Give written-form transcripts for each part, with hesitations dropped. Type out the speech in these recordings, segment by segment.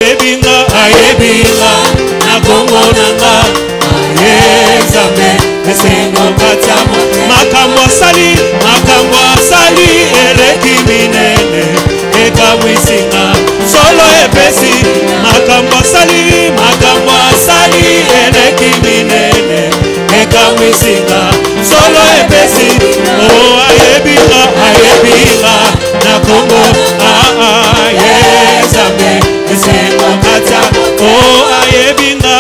ayebinga na Kongo nanga ayezame esengo katamo makambo asali eleki minene ekamwisinga solo epesi makambo asali eleki minene ekamwisinga solo epesi oh ayebinga na Kongo ayezame esengo katamo oh ayebinga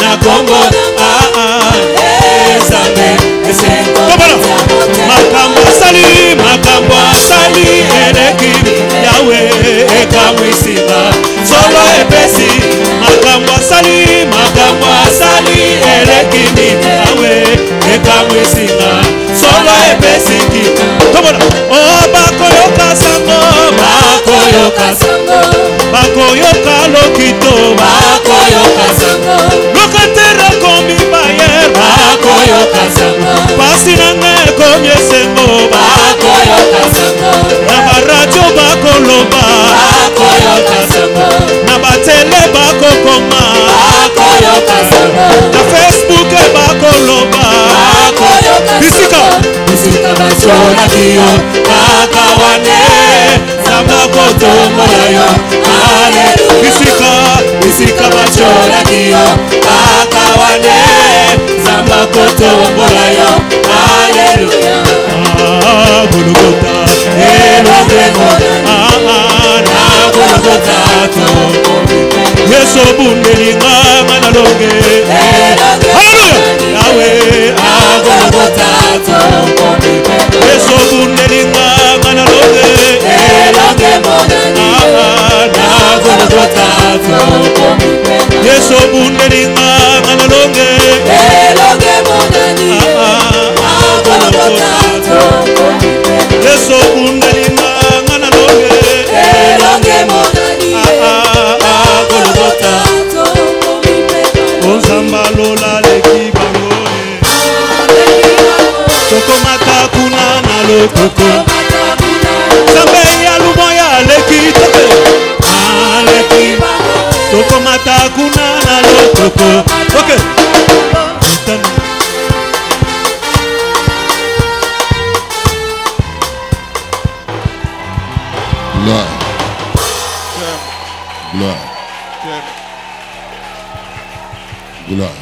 na Kongo ayezame esengo katamo makambo asali eleki yawe ekamwisinga solo epesi makambo asali eleki yawe ekamwisinga solo epesi tobona oh bakoyoka sango bakoyoka lokito bakoyoka sango lokatera kombi bayer bakoyoka sango pasi nange komye sengo bakoyoka sango na baradio bakoloba bakoyoka sango na batele bakokoma bakoyoka sango na Facebook bakoloba bakoyoka bisika bachola kiyo kakawane Samakotombola yo hallelujah bisika bachola kiyo kakawane Samakotombola yo hallelujah Golgotha Golgotha Yesu bundelinga manalonge hallelujah Yahweh Golgotha Yesu bundelinga manalonge Yesu bundelinga manalonge Yesu bundelinga manalonge Ozambalola leki bango Tokomata kuna na lokoko Sambe ya lumoya leki toke Leki Tokomata kuna na lokoko Ok Gloire. Gloire. Gloire.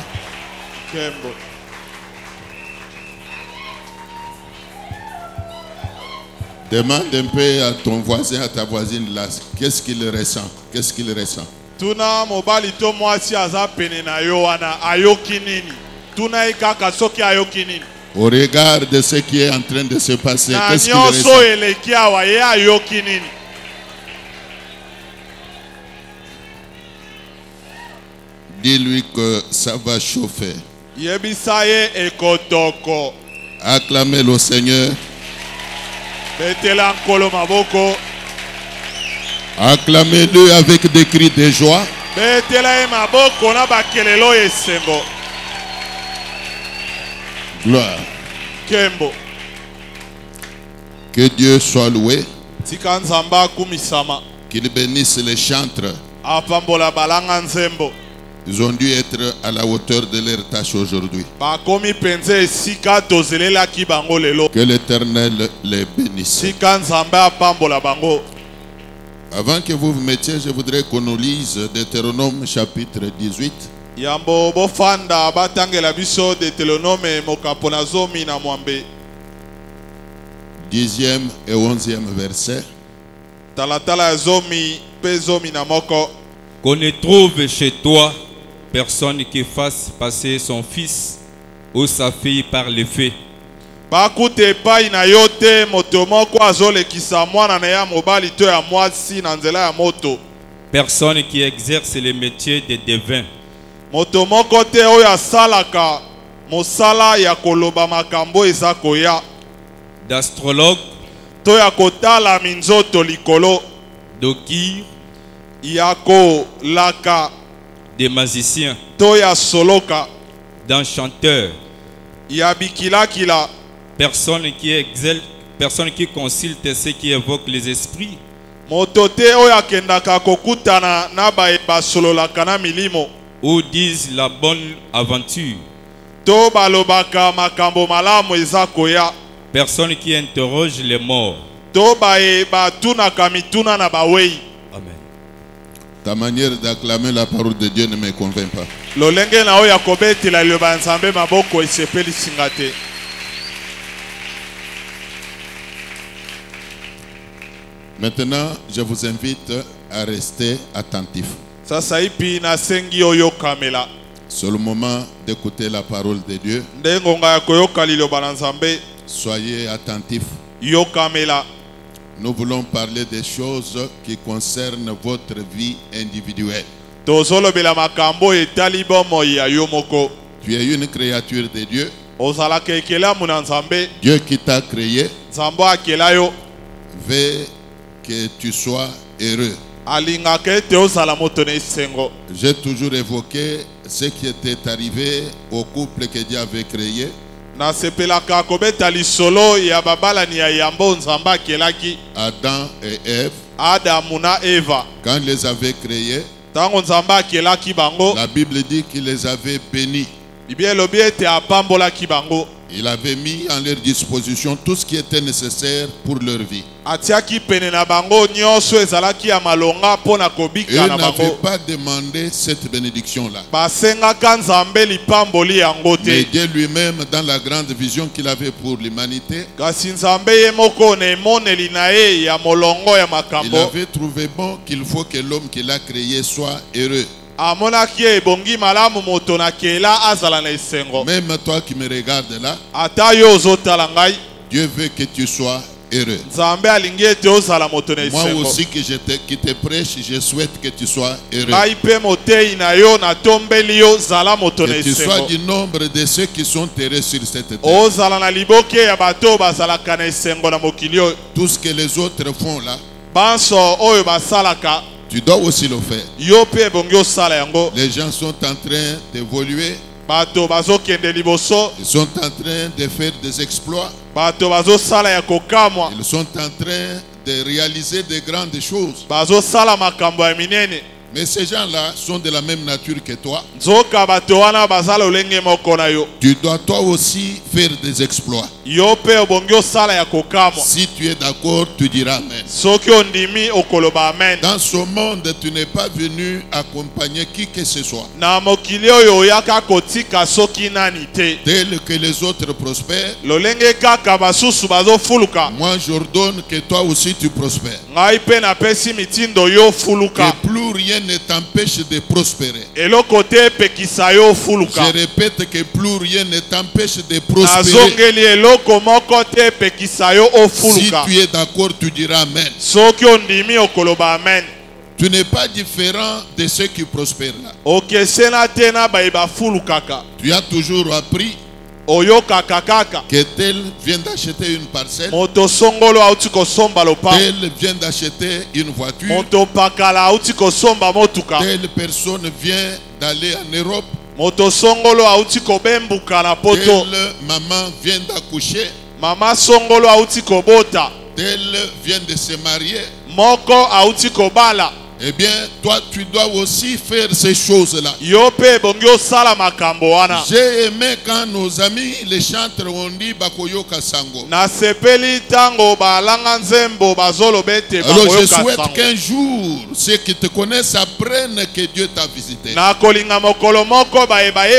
Demande un peu à ton voisin, à ta voisine là, qu'est-ce qu'il ressent? Qu'est-ce qu'il ressent? Tuna mobali to mwasi aza pene na yo wana ayoki nini? Tuna ikaka soki ayoki nini? Au regard de ce qui est en train de se passer, qu'est-ce qu'il ressent? Na nyonso eleki awa ye ayoki nini? Dis-lui que ça va chauffer. Yebisaye ekotoko. Acclamez le Seigneur. Betela nkolo maboko. Acclamez-le avec des cris de joie. Betela maboko na bakelelo esembo. Gloire. Kembo. Que Dieu soit loué. Tika nzamba kumisama. Qu'il bénisse les chantres. Apambola balanga nzembo. Ils ont dû être à la hauteur de leur tâche aujourd'hui. Que l'Éternel les bénisse. Avant que vous vous mettiez, je voudrais qu'on nous lise Deutéronome chapitre 18. 10e et 11e verset. Qu'on ne trouve chez toi personne qui fasse passer son fils ou sa fille par le feu. Personne qui exerce le métier de devin. D'astrologue, d'okir, des magiciens, d'enchanteurs, personne qui consulte ceux qui évoquent les esprits, motote oyo akendaka kokutana na basololaka na milimo ou disent la bonne aventure. to balobaka makambo malamu eza koya. Personne qui interroge les morts. To batunaka mituna na bawei. Amen. Ta manière d'acclamer la parole de Dieu ne me convainc pas. Lolenge na oyo akobetela liloba nzambe maboko esepeli singa te. Maintenant, je vous invite à rester attentif. Sasa ipi na sengi oyo kamela. C'est le moment d'écouter la parole de Dieu. Ndengonga ya koyoka liloba na nzambe. Soyez attentifs. Yo kamela. Nous voulons parler des choses qui concernent votre vie individuelle. Tozolobela makambo etali bomo ya yo moko. Tu es une créature de Dieu. Ozalaka ekela mu na nzambe. Dieu qui t'a créé Nzambo akela yo. veut que tu sois heureux. Alingaka ete ozala moto na esengo. J'ai toujours évoqué ce qui était arrivé au couple que Dieu avait créé. Nasepelaka kobeta lisolo ya babalani ya yambo nzamba akelaki. Adam et Ève, Adamu na Eva. quand il les avait créés, Tango nzamba akelaki bango. la Bible dit qu'il les avait bénis. Biblia elobi ete apambolaki bango. Il avait mis en leur disposition tout ce qui était nécessaire pour leur vie. Atiaki pene na bango nyonso ezalaki ya malonga pona Et kobika il na n'avait bango. pas demandé cette bénédiction-là. Basengaka nzambe lipamboli yango Mais te. Dieu lui-même, dans la grande vision qu'il avait pour l'humanité, Kasi nzambe ye moko na emoneli na ye ya molongo ya il makambo. avait trouvé bon qu'il faut que l'homme qu'il a créé soit heureux. Amonaki ebongi malamu moto na kela azala na esengo. Même toi qui me regardes là, Ata yo ozotala ngai. Dieu veut que tu sois heureux. Nzambe alingi ete ozala moto na Moi esengo. aussi qui te prêche, je souhaite que tu sois heureux. Ngai pe motei na yo na tombeli yo zala moto na Que tu sois esengo. du nombre de ceux qui sont heureux sur cette terre. Ozala na liboke ya bato bazalaka na esengo na mokili oyo. Tout ce que les autres font là, Banso oyo basalaka tu dois aussi le faire. yo pe ebongi osala yango. Les gens sont en train d'évoluer, Bato bazokende liboso. ils sont en train de faire des exploits, Bato bazosala ya kokamwa. ils sont en train de réaliser de grandes choses. Bazosala makambo ya minene. Mais ces gens-là sont de la même nature que toi. Nzoka bato wana bazala olenge moko na yo. Tu dois toi aussi faire des exploits. Yo pe obongi osala ya kokamwa. Si tu es d'accord, tu diras Amen. Soki ondimi okoloba amen. Dans ce monde, tu n'es pas venu accompagner qui que ce soit. Na mokili oyo oyaka kotika soki nani te. Tel que les autres prospèrent, Lolenge kaka basusu bazofuluka. moi j'ordonne que toi aussi tu prospères. Ngai pe napesi mitindo yo fuluka. Que plus rien ne t'empêche de prospérer. Eloko te epekisa yo fuluka. Je répète que plus rien ne t'empêche de prospérer. Nazongeli eloko moko te epekisa yo Si ofuluka. tu es d'accord, tu diras Amen. Soki ondimi okoloba amen. Tu n'es pas différent de ceux qui prospèrent là. Okesena te na bayeba fulukaka. Tu as toujours appris Oyokaka kaka. que tel vient d'acheter une parcelle, Moto songolo auti kosomba lopa. tel vient d'acheter une voiture, Moto pakala auti kosomba motuka. telle personne vient d'aller en Europe, Moto songolo auti kobembuka na poto. telle maman vient d'accoucher, Mama songolo auti kobota. telle vient de se marier. Moko auti kobala. Eh bien, toi, tu dois aussi faire ces choses-là. Yo pe bongi osala makambo wana. J'ai aimé quand nos amis, les chantres, ont dit Bakoyoka Sango. Na sepeli tango balanga nzembo bazolo bete Alors je bakoyoka souhaite sango. qu'un jour, ceux qui te connaissent apprennent que Dieu t'a visité. Na kolinga mokolo moko bayeba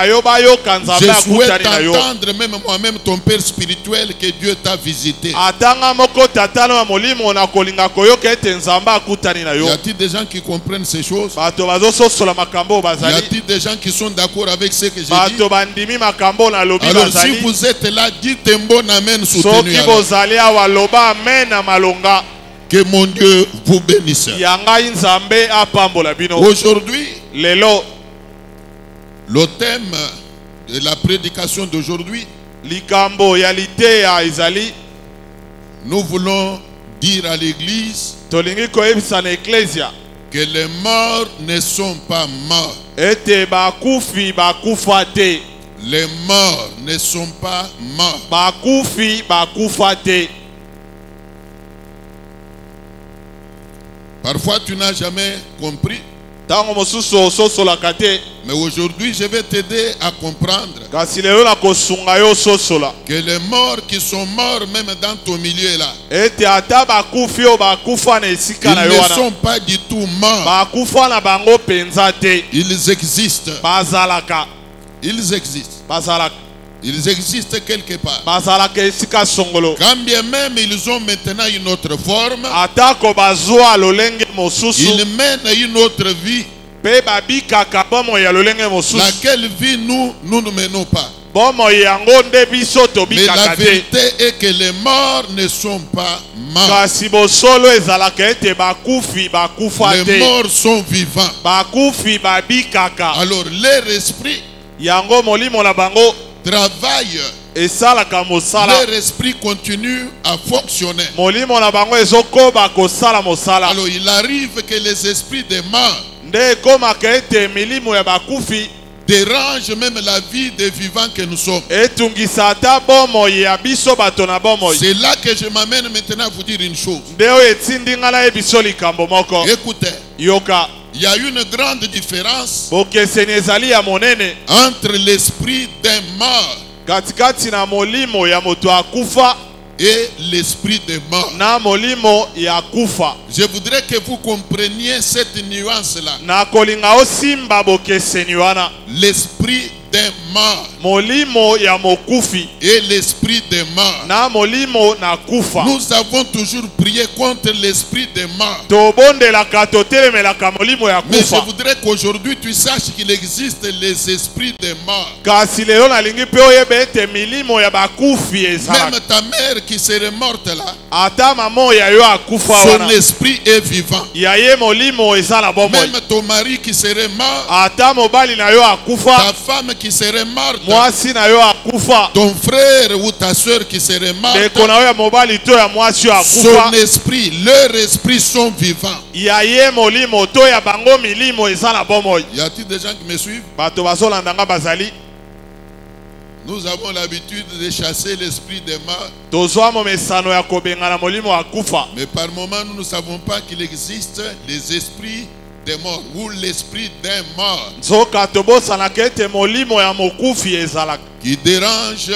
yo bayoka nzambe Je souhaite akutani na yo. entendre même moi-même ton père spirituel que Dieu t'a visité. Atanga moko tatano ya molimo na kolinga koyoka ete nzambe akutani na yo. Y a-t-il des gens qui comprennent ces choses? Bato bazososola makambo Y bazali. a-t-il des gens qui sont d'accord avec ce que j'ai dit? Bato bandimi makambo na lobi Alors si bazali. vous êtes là, dites un bon amen soutenu. Soki alors. bozali awa loba amen na malonga. Que mon Dieu vous bénisse. Yangai nzambe apambola bino. Aujourd'hui, Lelo le thème de la prédication d'aujourd'hui, likambo ya liteya ezali. nous voulons dire à l'église Tolingi koyebisa na eklesia. que les morts ne sont pas morts. Ete bakufi bakufa te. Les morts ne sont pas morts. Bakufi bakufa te. Parfois tu n'as jamais compris. Tango mosusu ososolaka te. Mais aujourd'hui je vais t'aider à comprendre Kasi lelo nakosunga yo ososola. que les morts qui sont morts même dans ton milieu là, Ete ata bakufi oyo bakufa na esika na ils yo ne wana. sont pas du tout morts. Bakufa na bango penza te. Ils existent. Bazalaka. Ils existent. Bazalaka. Ils existent quelque part. Bazalaka esika songolo. Quand bien même ils ont maintenant une autre forme, Atako bazwa lolenge mosusu. ils mènent une autre vie. Pe babikaka bomo ya lolenge mosusu. Laquelle vie nous ne menons pas. Bomo yango nde biso Mais la tobikaka te. vérité est que les morts ne sont pas morts. Kasi bosolo ezalaka ete bakufi bakufa Les te. morts sont vivants. Bakufi babikaka. Alors leur esprit Yango molimo na bango travaille. esalaka mosala. Leur esprit continue à fonctionner. Molimo na bango ezokoba kosala mosala. Alors il arrive que les esprits des morts Nde ekomaka ete milimo ya bakufi dérangent même la vie des vivants que nous sommes. etungisa ata bomoi ya biso bato na bomoi. C'est là que je m'amène maintenant à vous dire une chose. Nde oyo etindi nga nayebi biso likambo moko. Écoutez, Yoka il y a une grande différence bokeseni ezali ya monene entre l'esprit d'un mort katikati na molimo ya moto akufa et l'esprit des morts. na molimo ya kufa. Je voudrais que vous compreniez cette nuance-là. Na kolinga osimba bokeseni wana. L'esprit d'un mort Molimo ya mokufi et l'esprit des morts. na molimo na kufa. Nous avons toujours prié contre l'esprit des morts. Tobondelaka totelemelaka molimo ya Mais je kufa. voudrais qu'aujourd'hui tu saches qu'il existe les esprits des morts. Kasi lelo nalingi pe oyebe ete milimo ya bakufi ezalaka. Même ta mère qui serait morte là, Ata mamo ya yo akufa son wana. esprit est vivant. Ya ye molimo ezala bomoi. Même ton mari qui serait mort, Ata mobali na yo ta akufa. femme qui serait morte, Mwasi na yo akufa. ton frère ou ta soeur qui serait morte, Ndeko na yo ya mobali to ya mwasi yo son akufa. esprit, leur esprit sont vivants. Ya ye molimo to ya bango milimo ezala bomoi. Y a-t-il des gens qui me suivent? Bato bazolandanga bazali. Nous avons l'habitude de chasser l'esprit des morts, Tozwa momesano ya kobengana molimo akufa. mais par moments nous ne savons pas qu'il existe les esprits des morts ou l'esprit d'un mort Nzoka tobosanaka ete molimo ya mokufi ezalaka. qui dérange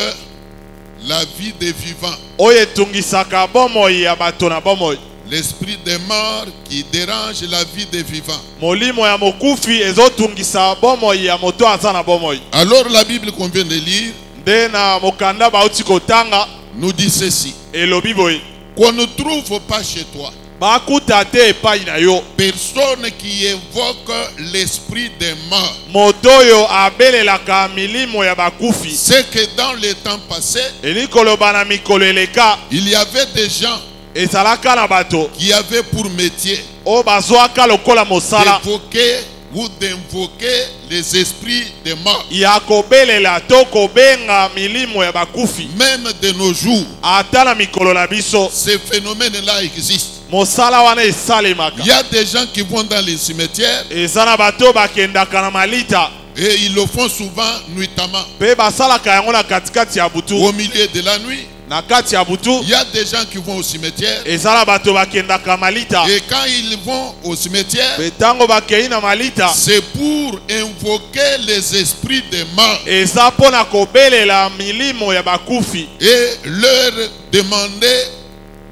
la vie des vivants. Oyo etungisaka bomoi ya bato na bomoi. L'esprit des morts qui dérange la vie des vivants. Molimo ya mokufi ezotungisa bomoi ya moto aza na bomoi. Alors la Bible qu'on vient de lire Nde na mokanda bauti kotanga nous dit ceci. elobi boye. Qu'on ne trouve pas chez toi Bakuta te epai na yo. personne qui évoque l'esprit des morts. Moto oyo abelelaka milimo ya bakufi. C'est que dans les temps passés, Elikoloba na mikolo eleka il y avait des gens ezalaka na bato qui avaient pour métier oyo bazwaka lokola mosala d'évoquer ou d'invoquer les esprits des morts. ya kobelela to kobenga milimo ya bakufi. Même de nos jours, Ata na mikolo na biso ces phénomènes-là existent. mosala wana esalemaka. Il y a des gens qui vont dans les cimetières Eza na bato bakendaka na malita et ils le font souvent nuitamment. pe basalaka yango na katikati ya butu. Au milieu de la nuit, Na kati ya butu il y a des gens qui vont au cimetière eza na bato bakendaka malita. et quand ils vont au cimetière, Pe tango bakei na malita c'est pour invoquer les esprits des morts eza mpona kobelela milimo ya bakufi et leur demander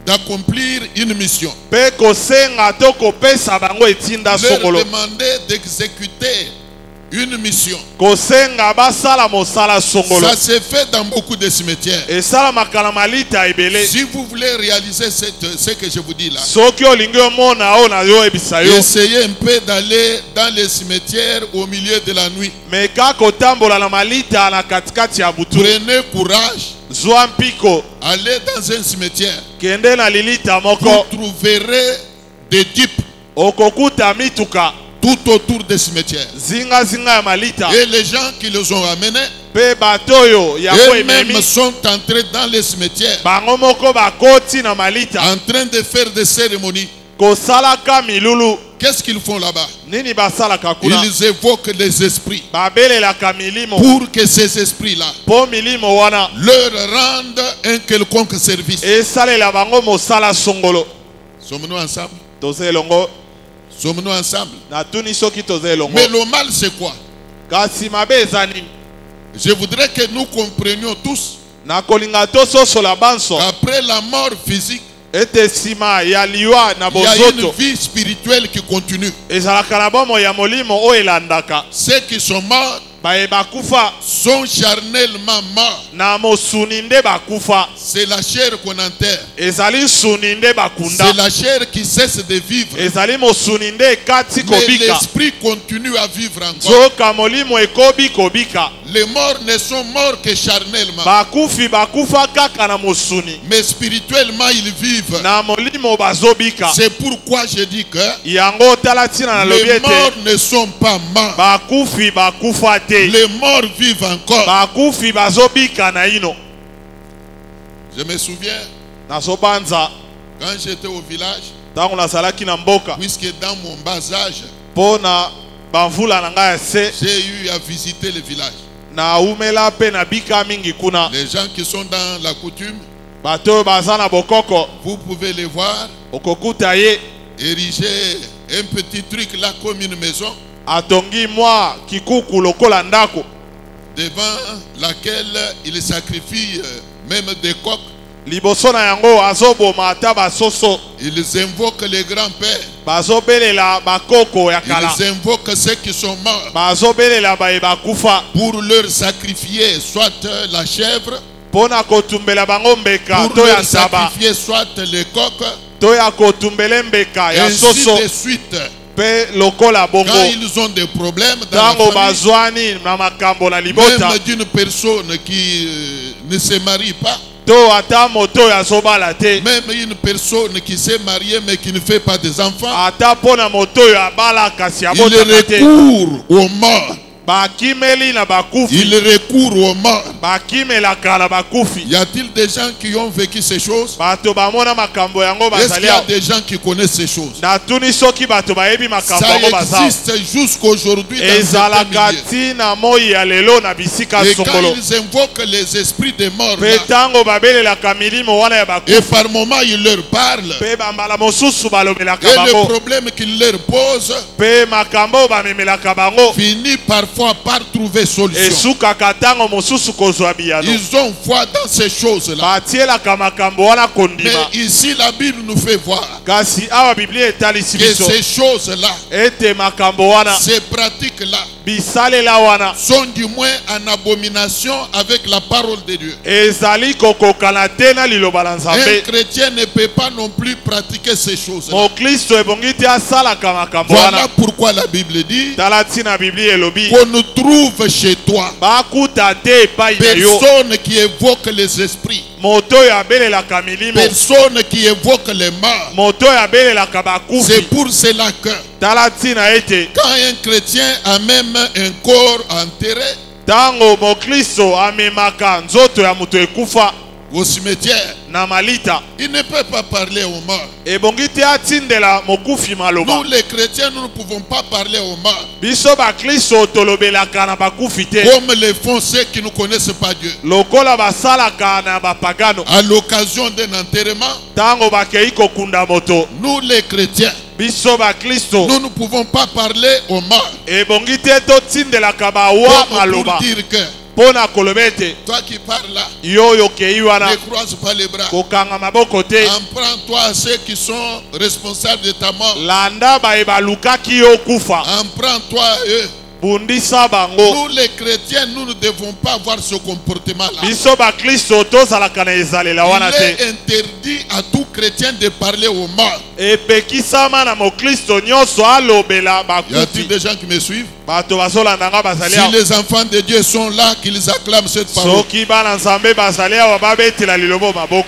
d'accomplir une mission. pe kosenga to kopesa bango etinda Leur songolo. demander d'exécuter une mission. Kosenga basala mosala songolo. Ça se fait dans beaucoup de cimetières. Esalamaka na malita ebele. Si vous voulez réaliser ce que je vous dis là, Soki olingi omona oyo na yo ebisa yo. essayez un peu d'aller dans les cimetières au milieu de la nuit. Meka kotambola na malita na katikati ya butu. Prenez courage, Zwa mpiko allez dans un cimetière. kende na lilita Vous moko. trouverez des jeeps Okokuta mituka tout autour des cimetières. zinga zinga ya malita. Et les gens qui les ont amenés, Pe bato oyo yango eux-mêmes ememi sont entrés dans les cimetières bango moko bakoti na malita en train de faire des cérémonies. kosalaka milulu. Qu'est-ce qu'ils font là-bas? Nini basalaka kuna? Ils évoquent les esprits Babelelaka milimo pour que ces esprits-là po milimo wana leur rendent un quelconque service. esalela bango mosala songolo. Sommes-nous ensemble? Toze elongo. Sommes-nous ensemble? natuni soki toza elongo Mais le mal, c'est quoi? kasi mabe eza nini Je voudrais que nous comprenions tous nakolinga tososola banso qu'après la mort physique, ete nsima ya liwa na il y a une bozoto vie spirituelle qui continue. ezalaka na bomoi ya molimo oyo elandaka Ceux qui sont morts baye bakufa sont charnellement morts. na mosuni nde bakufa C'est la chair qu'on enterre. ezali nsuni nde bakunda C'est la chair qui cesse de vivre. ezali mosuni nde ekati Mais kobika l'esprit continue à vivre encore. nzoka molimo ekobi kobika Les morts ne sont morts que charnellement. bakufi bakufa kaka na mosuni Mais spirituellement, ils vivent. na molimo bazobika C'est pourquoi je dis que yango tala ntina nalobi les ete morts ne sont pas morts. bakufi bakufa te Les morts vivent encore. bakufi bazobika na ino Je me souviens, nazobanza quand j'étais au village, ntango nazalaki na mboka puisque dans mon bas âge, mpo na bamvula na ngai ya se j'ai eu à visiter le village. naumela mpe nabika mingi kuna Les gens qui sont dans la coutume, bato oyo baza na bokoko vous pouvez les voir okokuta ye ériger un petit truc là comme une maison atongi mwa kikuku lokola ndako devant laquelle il sacrifie même des coqs. liboso na yango azoboma ata basoso Ils invoquent les grands-pères. bazobelela bakoko ya kala Ils invoquent ceux qui sont morts bazobelela baye bakufa pour leur sacrifier soit la chèvre, mpo na kotumbela bango mbeka pour to ya leur nsaba sacrifier soit les coqs, to ya kotumbela mbeka ya ainsi soso de suite. mpe lokola bongo Quand ils ont des problèmes dans la ntango famille, bazwani na makambo na libota même d'une personne qui ne se marie pas, to ata moto oyo azobala te même une personne qui s'est mariée mais qui ne fait pas des enfants, ata mpo na moto oyo abala kasi il abotaka te recourt aux morts. bakimeli na bakufi Il recourt aux morts. bakimelaka na bakufi Y a-t-il des gens qui ont vécu ces choses? bato bamona makambo yango Est-ce qu'il bazali y a awa des gens qui connaissent ces choses? natuni soki bato bayebi makambo Ça yango baza awa. existe jusqu'aujourd'hui dans certains ezalaka milieux. ntina moi ya lelo na bisika Et quand songolo ils invoquent les esprits des morts mpe là, ntango babelelaka milimo wana ya et bakufi par moment ils leur parlent, mpe bambala mosusu balobelaka et le bango problème qu'ils leur posent mpe makambo oyo bamemelaka bango finit parfois par trouver solution. esukaka ntango mosusu kozwa biyano Ils ont foi dans ces choses-là. batielaka makambo wana kondima Mais ici, la Bible nous fait voir kasi awa biblia etalisi que biso ces choses-là, ete makambo wana ces pratiques-là, bisalela wana sont du moins en abomination avec la parole de Dieu. ezali kokokana te na liloba na Un nzambe chrétien ne peut pas non plus pratiquer ces choses-là. mokristo ebongi te asalaka makambo Voilà wana pourquoi la Bible dit tala ntina biblia elobi qu'on nous trouve chez toi bakuta te epai na yo personne qui évoque les esprits, moto oyo abelelaka milimo personne qui évoque les morts. moto oyo abelelaka C'est bakufi pour cela que tala ntina ete quand un chrétien a même un corps enterré ntango mokristo amemaka nzoto ya moto ekufa au cimetière, na malita il ne peut pas parler aux morts. ebongi te atindela mokufi maloba Nous les chrétiens, nous ne pouvons pas parler aux morts biso bakristo tolobelaka na bakufi te comme le font ceux qui ne connaissent pas Dieu. lokola basalaka na bapagano À l'occasion d'un enterrement, ntango bakei kokunda moto nous les chrétiens, biso bakristo nous ne pouvons pas parler aux morts ebongi te totindelaka bawa comme pour maloba dire que mpo na koloba ete toi qui parles là, yo oyo okei wana ne croise pas les bras. kokanga maboko te En prends-toi à ceux qui sont responsables de ta mort. landa baye balukaki yo kufa En prends-toi à eux. bundisa bango Nous les chrétiens, nous ne devons pas avoir ce comportement-là. biso bakristo tozalaka na ezalela wana Il est te interdit à tout chrétien de parler aux morts. epekisama na mokristo nyonso alobela Y a-t-il bakufi des gens qui me suivent? bato bazolanda nga bazali Si awa les enfants de Dieu sont là, qu'ils acclament cette parole. soki bana nzambe bazali awa babetela lilobo maboko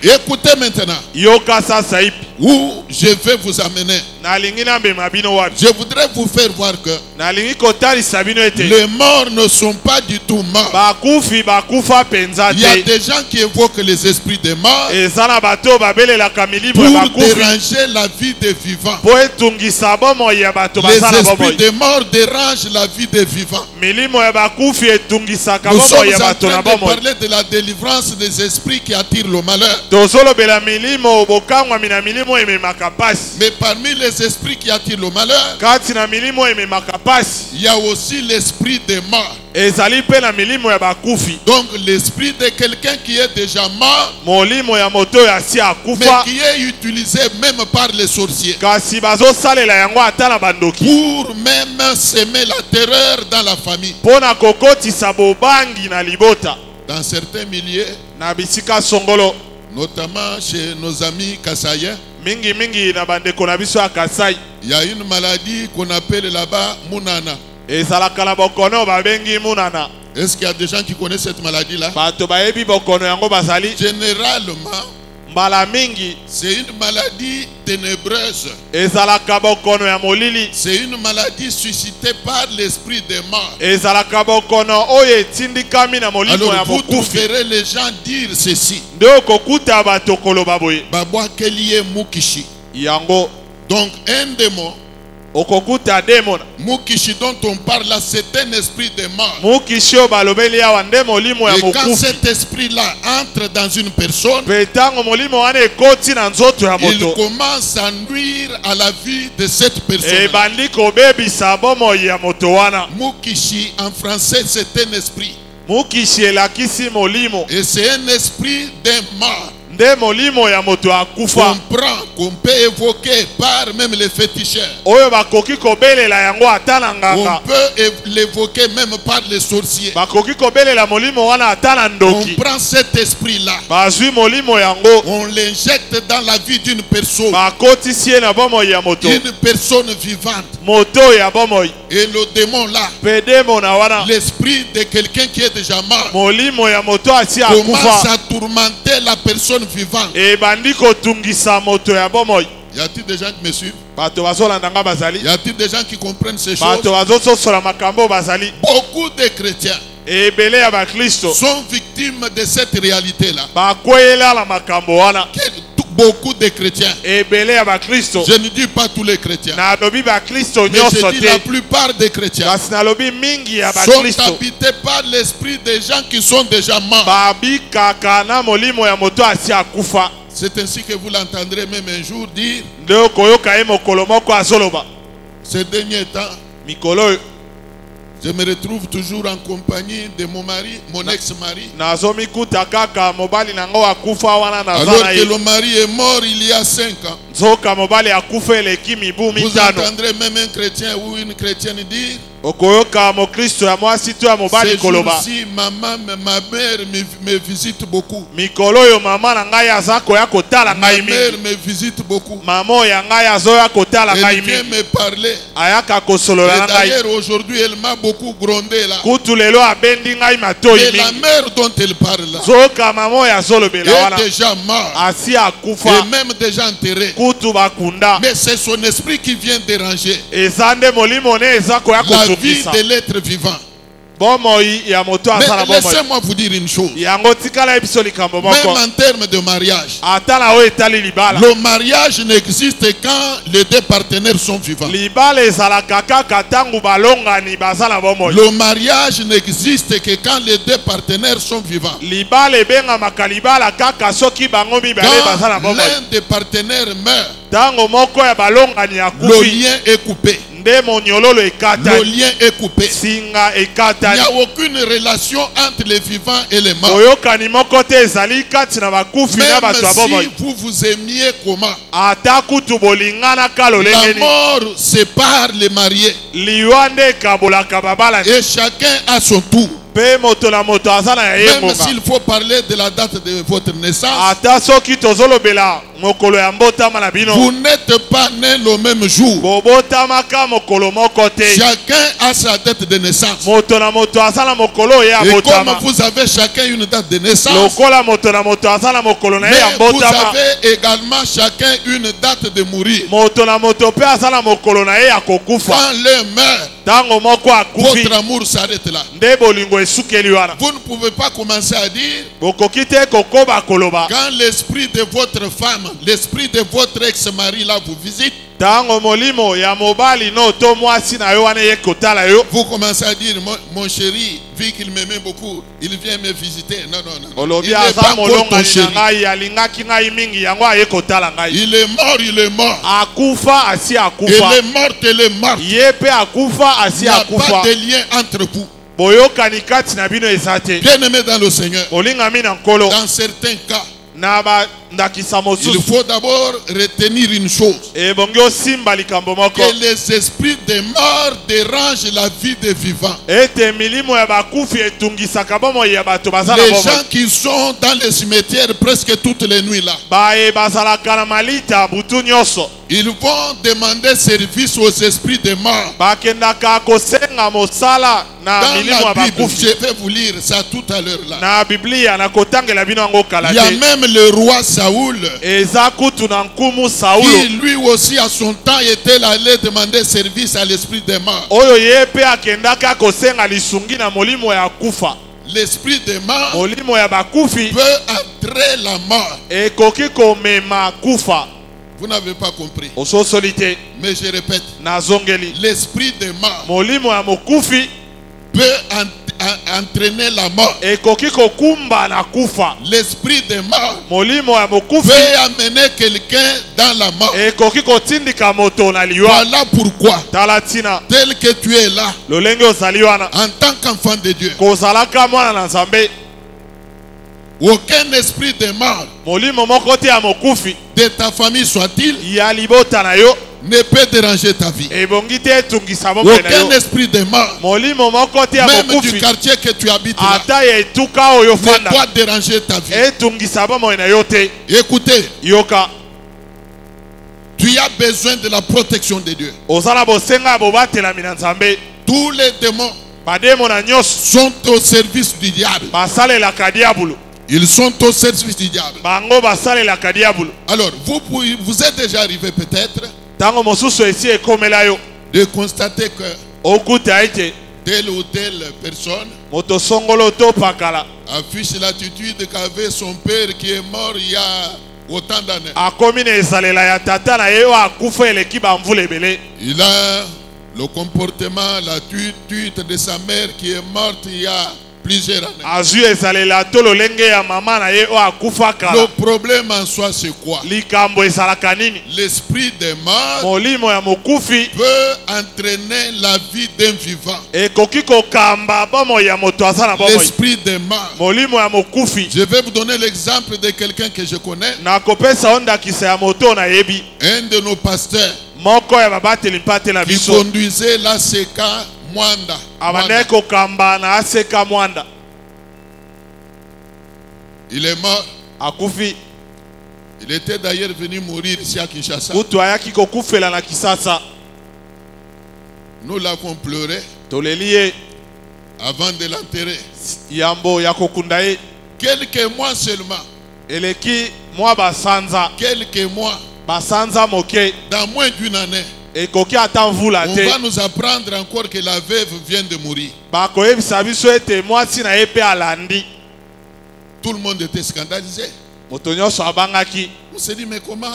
Écoutez maintenant yoka sasa ipi où je vais vous amener. nalingi nambema bino wapi Je voudrais vous faire voir que nalingi kotalisa bino ete les morts ne sont pas du tout morts. bakufi bakufa penza Il y a te des gens qui évoquent les esprits des morts eza na bato oyo babelelaka milimo pour ya bakufi déranger la vie des vivants. mpo etungisa bomoi ya bato Les baza na esprits bomoi des morts dérangent la vie des vivants. milimo ya bakufi etungisaka Nous bomoi sommes ya en bato train na de bomoi parler de la délivrance des esprits qui attirent le malheur. tozolobela milimo bokangwami na milimo milimo ememaka pasi. Mais parmi les esprits qui attirent le malheur, Kati na milimo ememaka pasi. il y a aussi l'esprit des morts. Ezali pe na milimo ya bakufi. Donc l'esprit de quelqu'un qui est déjà mort, Molimo ya moto ya si mais akufa. qui est utilisé même par les sorciers Kasi bazosalela yango ata na bandoki. pour même semer la terreur dans la famille. Pona kokotisa bobangi na libota. Dans certains milieux, Na bisika songolo. notamment chez nos amis Kassaïens, Mingi na bandeko na biso ya Kasai. il y a une maladie qu'on appelle là-bas Mounana. Ezalaka na bokono babengi munana. Est-ce qu'il y a des gens qui connaissent cette maladie-là? Bato bayebi bokono yango bazali. Généralement, Mbala mingi. c'est une maladie ténébreuse. Ezalaka bokono ya molili. C'est une maladie suscitée par l'esprit des morts. Ezalaka bokono oyo etindikami na molimo Alors ya vous bokufi. trouverez les gens dire ceci. Nde okokuta bato koloba boye. Babwa Kelie Mukishi. Yango Donc un démon, okokuta demona. Mukishi dont on parle là, c'est un esprit de mort. Mukishi oyo balobeli awa nde molimo ya Et quand mokufi. cet esprit-là entre dans une personne, Pe tango molimo wana ekoti na nzoto ya il moto. commence à nuire à la vie de cette personne. Ebandi kobebisa bomoi ya moto wana. Mukishi en français c'est un esprit. Mukishi elakisi molimo. Et c'est un esprit d'un mort. Nde molimo ya moto akufa. Qu'on peut évoquer par même les féticheurs. Oyo bakoki kobelela yango ata na On nganga. peut l'évoquer même par les sorciers. Bakoki kobelela molimo wana ata na On ndoki. prend cet esprit-là, Bazwi molimo yango. on l'injecte dans la vie d'une personne. Bakotisi ye na bomoi ya moto. Une personne vivante. Moto ya bomoi. Et le démon là, Pe demona wana. l'esprit de quelqu'un qui est déjà mort, Molimo ya moto asi commence akufa. à tourmenter la personne vivante. Ebandi kotungisa moto ya bomoi. Y a-t-il des gens qui me suivent? Bato bazolandanga bazali. Y a-t-il des gens qui comprennent ces choses? Bato bazososola makambo bazali. Beaucoup de chrétiens Ebele ya bakristo. sont victimes de cette réalité-là. Bakweyela la makambo wana. Beaucoup de chrétiens. Ebele ya bakristo. Je ne dis pas tous les chrétiens, Na lobi bakristo mais nyonso je dis la te. plupart des chrétiens Kasi na lobi mingi ya sont bakristo. habités par l'esprit des gens qui sont déjà morts. Babikaka na molimo ya moto asi akufa. C'est ainsi que vous l'entendrez même un jour dire, Nde okoyoka ye mokolo moko azoloba. ces derniers temps, Mikolo oyo, je me retrouve toujours en compagnie de mon mari, mon ex-mari. nazomikuta kaka mobali nango akufa wana naza Alors na que ye. le mari est mort il y a 5 ans. Nzoka mobali akufa eleki mibu Vous mitano. entendrez même un chrétien ou une chrétienne dire, Okoyoka mokristo ya mwasi to ya mobali ces koloba. jours-ci, ma mère me visite beaucoup. Mikolo oyo mama na ngai aza koya kotala Ma ngai mère mingi. me visite beaucoup. Mama oyo ya ngai azoya kotala ngai Elle vient mingi. me parler. Ayaka Et kosolola na ngai. d'ailleurs, aujourd'hui, elle m'a beaucoup grondé là. Kutu lelo abendi ngai matoi Et la mingi. mère dont elle parle là Zoka mama oyo azolobela wana. est déjà morte. Asi akufa. Et même déjà enterrée. Kutu bakunda. Mais c'est son esprit qui vient déranger Eza nde molimo ne eza koya la vie kotungisa. de l'être vivant. Bomoi ya moto aza na Mais bomoi. laissez-moi vous dire une chose. Yango tikala ebiso likambo Même moko. en termes de mariage, Ata na oyo etali libala. le mariage n'existe quand les deux partenaires sont vivants. Libala ezalaka kaka tangu balongani baza na bomoi. Le mariage n'existe que quand les deux partenaires sont vivants. Libala ebengamaka libala kaka soki bango mibale baza na Quand bomoi. l'un des partenaires meurt, Tango moko ya balongani ya le kufi. lien est coupé. Nde monyololo Le ekata. lien est coupé. Singa Il ekata. n'y a aucune relation entre les vivants et les morts. Oyokani moko te ezali kati na bakufi na Même bato ya bomoi. si vous vous aimiez comment, Ata kutu bolingana ka la lolengeni. mort sépare les mariés. Liwa nde ekabolaka babalani. Et chacun a son tour. Pe moto na moto aza na ye Même ngonga. s'il faut parler de la date de votre naissance, Ata soki tozolobela mokolo ya mbotama na bino. vous n'êtes pas nés le même jour. Bobotamaka mokolo moko te. Chacun a sa date de naissance. Moto na moto aza na mokolo oyo ya Et comme botama. vous avez chacun une date de naissance, Lokola moto na moto aza na mokolo na ye ya mais vous mbotama. avez également chacun une date de mourir. Moto na moto pe aza na mokolo na ye ya kokufa. Quand l'un meurt, Tango moko akufi. votre amour s'arrête là. Nde bolingo esukeli wana. Vous ne pouvez pas commencer à dire, Bokoki te kokoba koloba. quand l'esprit de votre femme, l'esprit de votre ex-mari là vous visite, tango molimo ya mobali no to mwasi na yo wana ye kotala yo. Vous commencez à dire, mon chéri, vu qu'il m'aimait beaucoup, il vient me visiter. Non, non, non. Olobi Il n'est pas aza encore molonga ton ni chéri. ngai alingaki ngai mingi yango aye kotala ngai. Il est mort, il est mort. Akufa asi akufa. Elle est morte, elle est morte. Ye pe akufa Il asi n'y a akufa. pas de lien entre vous. Boyokani kati na bino ezate. Bien-aimé dans le Seigneur, Olinga mina nkolo. dans certains cas, Na ba ndakisa il mosusu. faut d'abord retenir une chose. Ebongi osimba likambo moko. Que les esprits des morts dérangent la vie des vivants. Ete milimo ya bakufi etungisaka bomo ya bato bazala Les bomo. gens qui sont dans les cimetières presque toutes les nuits là, Bae bazalaka na malita butu nyonso. ils vont demander service aux esprits des morts. Bakendaka kosenga mosala na Dans milimo la ya Bible, bakufi. je vais vous lire ça tout à l'heure là. Na Biblia na kotangela bino yango kala Il y a te. même le roi Saoul Eza kutu na nkumu Saulo. qui lui aussi à son temps était allé demander service à l'esprit des morts. Oyo ye pe akendaka kosenga lisungi na molimo ya kufa. L'esprit des morts Molimo ya bakufi peut entrer la mort. ekoki komema kufa. Vous n'avez pas compris. Ososoli te. Mais je répète, Na zongeli. l'esprit des morts Molimo ya mokufi peut entraîner la mort. ekoki kokumba na kufa. L'esprit des morts Molimo ya mokufi peut amener quelqu'un dans la mort. ekoki kotindika moto na liwa. Voilà pourquoi, Tala tina tel que tu es là, lolenge ozali wana en tant qu'enfant de Dieu, kozalaka mwana na Nzambe. aucun esprit de mort Molimo moko te ya mokufi de ta famille soit-il ya libota na yo ne peut déranger ta vie. ebongi te etungisa bomoi na Aucun yo. esprit de mort, Molimo moko te ya même du mokufi quartier que tu habites là, ata ya etuka oyo ne fanda doit déranger ta vie. etungisa bomoi na yo te. Écoutez, Yoka tu as besoin de la protection de Dieu. ozala bosenga bobatelami na Nzambe. Tous les démons Bademo na nyonso sont au service du diable. basalelaka diabulu. Ils sont au service du diable. Bango basalelaka diabulu. Alors, vous êtes déjà arrivé peut-être Tango mosusu esi ekomela yo de constater que okuta ete telle ou telle personne moto songolo to pakala affiche l'attitude qu'avait son père qui est mort il y a autant d'années. akomi na esalela ya tata na ye oyo akufa eleki bamvula ebele. Il a le comportement, l'attitude de sa mère qui est morte il y a plusieurs années. Azwi esalela to lolenge ya mama na ye oyo akufa Le kala. problème en soi, c'est quoi? Likambo esalaka nini? L'esprit des morts Molimo ya mokufi peut entraîner la vie d'un vivant. ekoki kokamba bomoi ya moto aza na bomoi. L'esprit des morts. Molimo ya mokufi Je vais vous donner l'exemple de quelqu'un que je connais. nakopesa yo ndakisa ya moto na yebi. Un de nos pasteurs Moko ya babateli mpate na qui biso conduisait l'ACK Mwanda. abandaki kokamba na aseka mwanda. Il est mort. Akufi Il était d'ailleurs venu mourir ici à Kinshasa. kutu ayaki kokufela na Kisasa. Nous l'avons pleuré Toleli ye avant de l'enterrer. yambo ya kokunda ye Quelques mois seulement. eleki mwa basanza Quelques mois. basanza moke Dans moins d'une année. ekoki ata mvula On te. va nous apprendre encore que la veuve vient de mourir. Bakoyebisa biso ete mwasi na ye mpe alandi. Tout le monde était scandalisé. Moto nyonso abangaki. On s'est dit, mais comment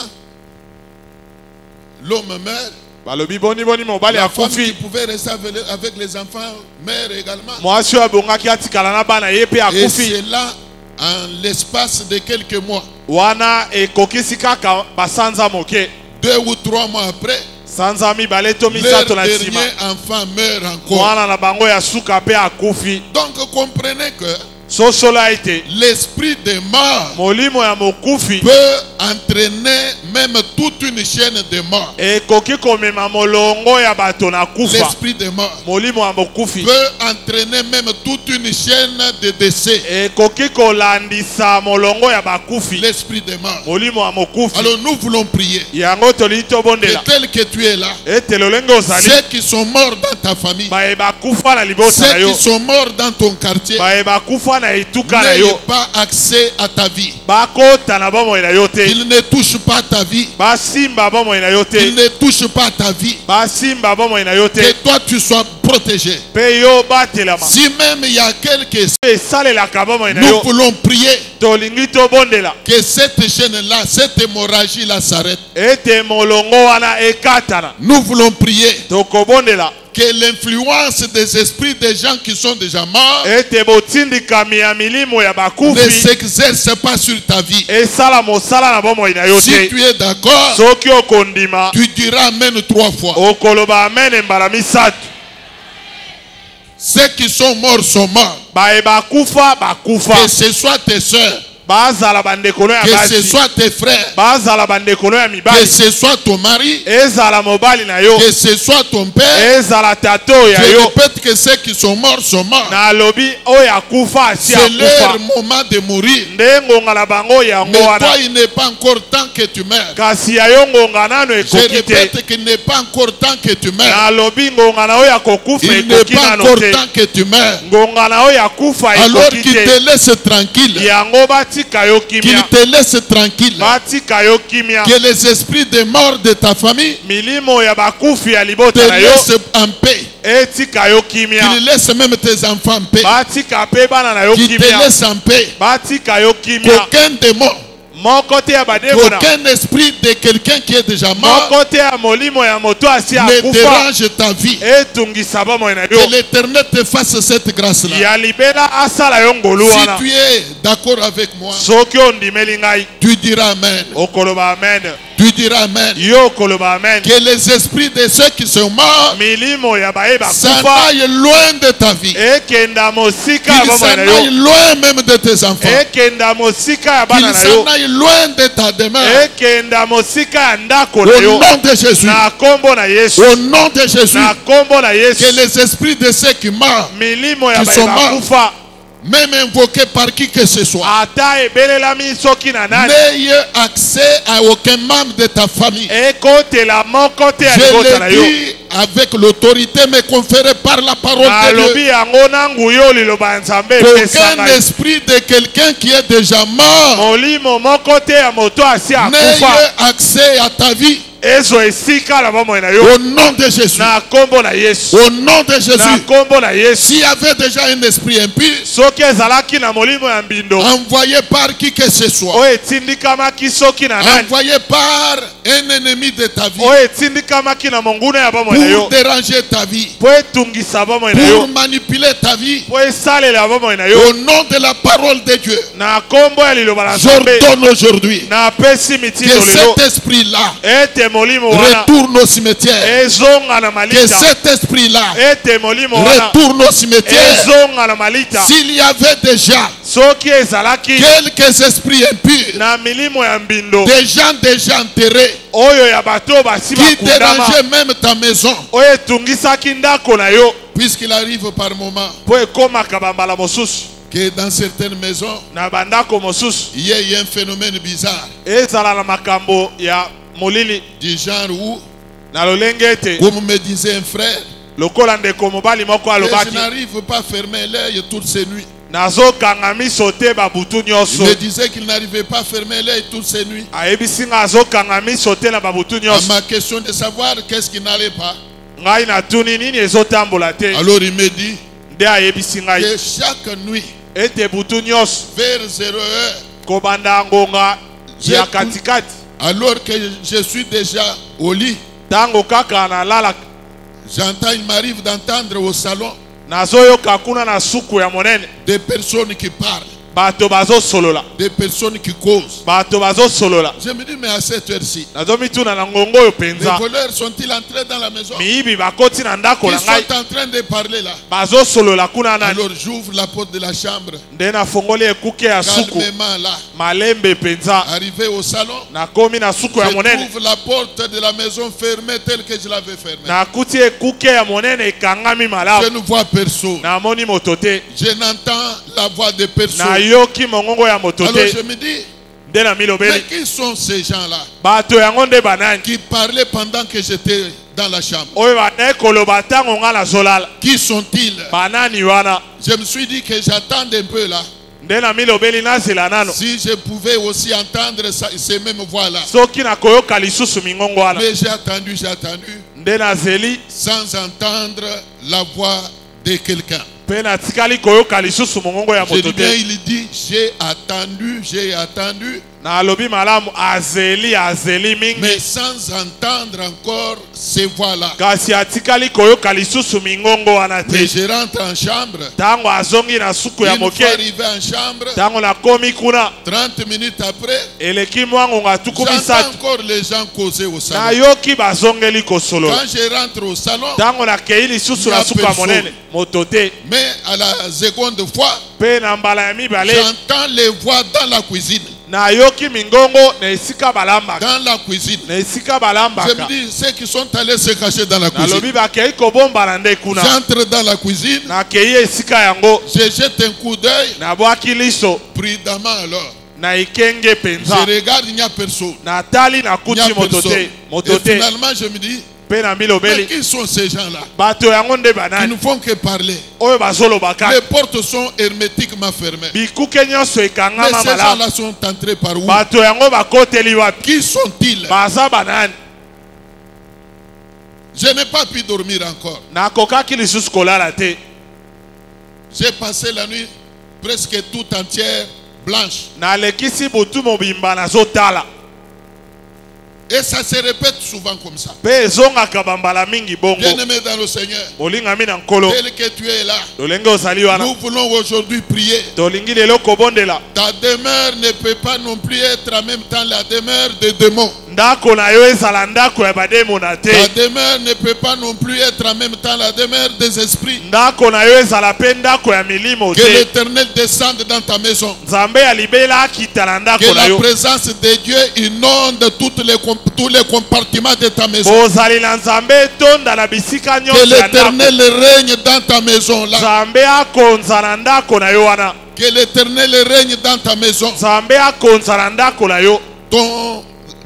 l'homme meurt? Balobi boni boni mobali La femme qui akufi. pouvait rester avec les enfants meurt également. Mwasi oyo abongaki atikala na bana ye mpe Et akufi. c'est là, en l'espace de quelques mois, Wana ekokisi kaka basanza moke. 2 ou 3 mois après, Sanza mibale to leur misato na nsima. dernier enfant meurt encore. Mwana na bango ya suka mpe akufi. Donc comprenez que Sosola ete l'esprit des morts molimo ya mokufi peut entraîner même toute une chaîne de morts. ekoki komema molongo ya bato na kufa. L'esprit des morts Molimo ya mokufi peut entraîner même toute une chaîne de décès. ekoki kolandisa molongo ya bakufi. L'esprit des morts. Molimo ya mokufi. Alors nous voulons prier. Yango toli Et tobondela tel que tu es là, ete lolenge ozali ceux qui sont morts dans ta famille, baye bakufa na libota na ceux yo qui sont morts dans ton quartier, baye bakufa na etuka na n'ayez yo pas accès à ta vie. bakota na bomoi na yo te. Ils ne touchent pas ta vie. Basimba bomoi na yo Ils te. ne touchent pas ta vie. Basimba bomoi na yo Que te. toi tu sois protégé. Pe yo batelama. Si même il y a quelques... Esalelaka bomoi na Nous yo. voulons prier Tolingi tobondela. que cette chaîne-là, cette hémorragie-là s'arrête. Ete molongo wana ekatana. Nous voulons prier Tokobondela. que l'influence des esprits des gens qui sont déjà morts Ete botindika ya milimo ya ne bakufi. s'exerce pas sur ta vie. Esala mosala na bomoi na yo Si te. tu es d'accord, Soki okondima. tu diras Amen 3 fois. Okoloba amen mbala misatu. Ceux qui sont morts sont morts. Bae bakufa bakufa. Que ce soit tes soeurs, Bazala bandekolo ya que ce basi. soit tes frères, Bazala bandekolo ya que mibali. ce soit ton mari, Ezala mobali na yo. que ce soit ton père. Ezala tato ya Je yo. répète que ceux qui sont morts sont morts. Na lobi oyo akufa asi C'est leur akufa. moment de mourir. Nde ngonga na bango yango Mais wana. toi, il n'est pas encore temps que tu meurs. Kasi ya yo ngonga nano Je ekoki te. répète qu'il n'est pas encore temps que tu meurs. Na lobi ngonga na oyo akokufa Il n'est ekoki pas nano encore te. temps que tu meurs. Ngonga na oyo akufa Alors ekoki qu'il te. te laisse tranquille. Yango batika yo Qu'il kimia. te laisse tranquille. Batika yo kimia. Que les esprits des morts de ta famille Milimo ya bakufi ya te libota na yo. laissent en paix. Etika yo kimia. Qu'il laisse même tes enfants en paix. Batika pe bana na yo Qu'il te kimia. laisse en paix. Batika yo kimia. Qu'aucun démon, Moko te ya bademo na. qu'aucun esprit de quelqu'un qui est déjà mort Moko te ya molimo ya moto asi ne akufa. dérange ta vie. Etungisa bomoi na yo. Que l'Éternel te fasse cette grâce-là. Ya libela asala yo ngolu Si wana. tu es d'accord avec moi, Soki ondimeli ngai. tu diras Amen. Okoloba amen. Tu diras Amen. Yo okoloba amen. Que les esprits de ceux qui sont morts Milimo ya baye s'en bakufa. aillent loin de ta vie. Ekenda mosika ya Qu'ils bomoi s'en na aillent yo. loin même de tes enfants. Ekenda mosika ya bana Qu'ils na s'en yo. aillent loin de ta demeure. Ekenda mosika ya ndako Au na yo. nom de Jésus. Na kombo na Yesu. Au nom de Jésus. Na kombo na Yesu. Que les esprits de ceux qui meurent, Milimo ya qui baye sont morts, bakufa. même invoqués par qui que ce soit, Ata ebelelami soki na nani. n'aient accès à aucun membre de ta famille. Ekotela moko te ya Je libota na le yo. dis avec l'autorité me conférée par la parole de Alobi Dieu. yango na nguyo liloba ya Nzambe Qu'aucun epesa ngai. esprit de quelqu'un qui est déjà mort Molimo moko te ya moto asi akufa. n'ait accès à ta vie. Ezo esika na bomoi na yo. Au nom de Jésus. Na kombo na Yesu. Au nom de Na Jésus. kombo na Yesu. S'il y avait déjà un esprit impur, Soki ezalaki na molimo ya mbindo. envoyé par qui que ce soit, Oyo etindikamaki soki na nani. envoyé par un ennemi de ta vie, Oyo etindikamaki na monguna ya bomoi na yo. pour déranger ta vie, Po etungisa bomoi na yo. pour manipuler ta vie, Po esalela bomoi na yo. au nom de la parole de Dieu, Na kombo ya liloba na Nzambe. j'ordonne aujourd'hui Na pesi que mitindo lelo. cet esprit-là Ete molimo wana. retourne au cimetière. Ezonga na Que malita. cet esprit-là Ete molimo wana. retourne au cimetière. Ezonga na malita. S'il y avait déjà Soki ezalaki quelques esprits impurs, na milimo ya mbindo. des gens déjà enterrés, Oyo ya bato basi qui bakundama. dérangeaient même ta maison, Oyo etungisaki ndako na yo. puisqu'il arrive par moment Po ekomaka bambala mosusu. que dans certaines maisons, Na bandako mosusu. il y a eu un phénomène bizarre Ezala na makambo ya molili. du genre où, Na lolenge ete. comme me disait un frère, Lokola ndeko mobali moko que je alobaki. n'arrive pas à fermer l'œil toutes ces nuits. Nazokanga miso te babutu Il nyonso. me disait qu'il n'arrivait pas à fermer l'œil toutes ces nuits. Ayebisi nga azokanga miso te na babutu À nyonso. ma question de savoir qu'est-ce qui n'allait pas. Ngai natuni nini ezotambola te. Alors il me dit Nde ayebisi ngai. que chaque nuit, Ete butu nyonso. vers 0 heure, Kobanda ngonga ya katikati. alors que je suis déjà au lit, Tango kaka nalala. j'entends, il m'arrive d'entendre au salon Nazoyoka kuna na suku ya monene. des personnes qui parlent, Bato bazosolola. des personnes qui causent. Bato bazosolola. Je me dis, mais à cette heure-ci, Nazomituna na ngongo oyo les penza. voleurs sont-ils entrés dans la maison? Miibi bakoti na ndako Ils na ngai. sont en train de parler là. Bazosolola kuna nani. Alors j'ouvre la porte de la chambre, Nde nafungoli ekuke ya suku. calmement là, Malembe penza. arrivé au salon, Nakomi na suku ya je monene. trouve la porte de la maison fermée telle que je l'avais fermée. Nakuti ekuke ya monene ekangami Je malamu. ne vois personne. Namoni moto te. Je n'entends la voix de personne. Nayoki mongongo ya moto Alors te. je me dis, Nde na mais milobeli. qui sont ces gens-là Bato yango nde banani. qui parlaient pendant que j'étais dans la chambre? Oyo banaye koloba ntango nga nazolala. Qui sont-ils? Banani wana. Je me suis dit que j'attends un peu là. Nde na milobeli nazela nano. Si je pouvais aussi entendre ces mêmes voix-là. Soki nakoyoka lisusu mingongo wana. Mais j'ai attendu. Nde nde nazeli sans entendre la voix de quelqu'un. pe natikali koyoka lisusu mongongo ya Je dis moto bien, te. il dit, j'ai attendu, Nalobi malamu azeli mingi mais sans entendre encore ces voix-là. kasi atikali koyoka lisusu mingongo wana Mais te. je rentre en chambre. Ntango azongi na suku ya Une fois moke, arrivé en chambre, ntango nakomi kuna 30 minutes après, eleki mwangonga tuku j'entends misatu encore les gens causer au salon. nayoki bazongeli kosolola. Quand je rentre au salon, Ntango nakei lisusu na suku ya monene moto te, mais à la seconde fois, pe na mbala ya mibale j'entends les voix dans la cuisine. nayoki mingongo na esika balambaka, Dans la cuisine. na esika Je balambaka. me dis, ceux qui sont allés se cacher dans la cuisine. Nalobi bakei kobombana nde kuna. J'entre dans la cuisine, Nakei esika yango je jette un coup d'œil, nabwaki liso prudemment alors. na ikenge Je penza regarde, il n'y a personne. natali Il n'y a nakuti moto personne. te Et moto te finalement, je me dis, pe na mais milobeli qui sont ces gens-là? bato yango nde Ils banani ne font que parler. oyo bazolobaka. Les portes sont hermétiquement fermées. Bikuke nyonso Mais ekangama ces malamu. gens-là sont entrés par où? Bato yango bakoteli wapi? Qui sont-ils? Baza banani? Je n'ai pas pu dormir encore. Nakokaki lisusu kolala te. J'ai passé la nuit presque tout entière blanche. Nalekisi butu mobimba nazotala. Et ça se répète souvent comme ça. Pe ezongaka bambala mingi bongo. Bien-aimé dans le Seigneur, Bolingami na nkolo. tel que tu es là, Tolenge ozali wana. nous voulons aujourd'hui prier. Tolingi lelo kobondela. Ta demeure ne peut pas non plus être en même temps la demeure des démons. Ndako na yo ezala ndako ya bademo na te. Ta demeure ne peut pas non plus être en même temps la demeure des esprits. Ndako na yo ezala pe ndako ya milimo Que te. l'Éternel descende dans ta maison. Nzambe alibela akita na Que ndako na la yo. présence de Dieu inonde tous les compartiments de ta maison. Bozali na Nzambe tonda na bisika Que nyonso ya ndako. l'Éternel règne dans ta maison là. Nzambe akonza na ndako na yo wana. Que l'Éternel règne dans ta maison. Nzambe akonza na ndako na yo.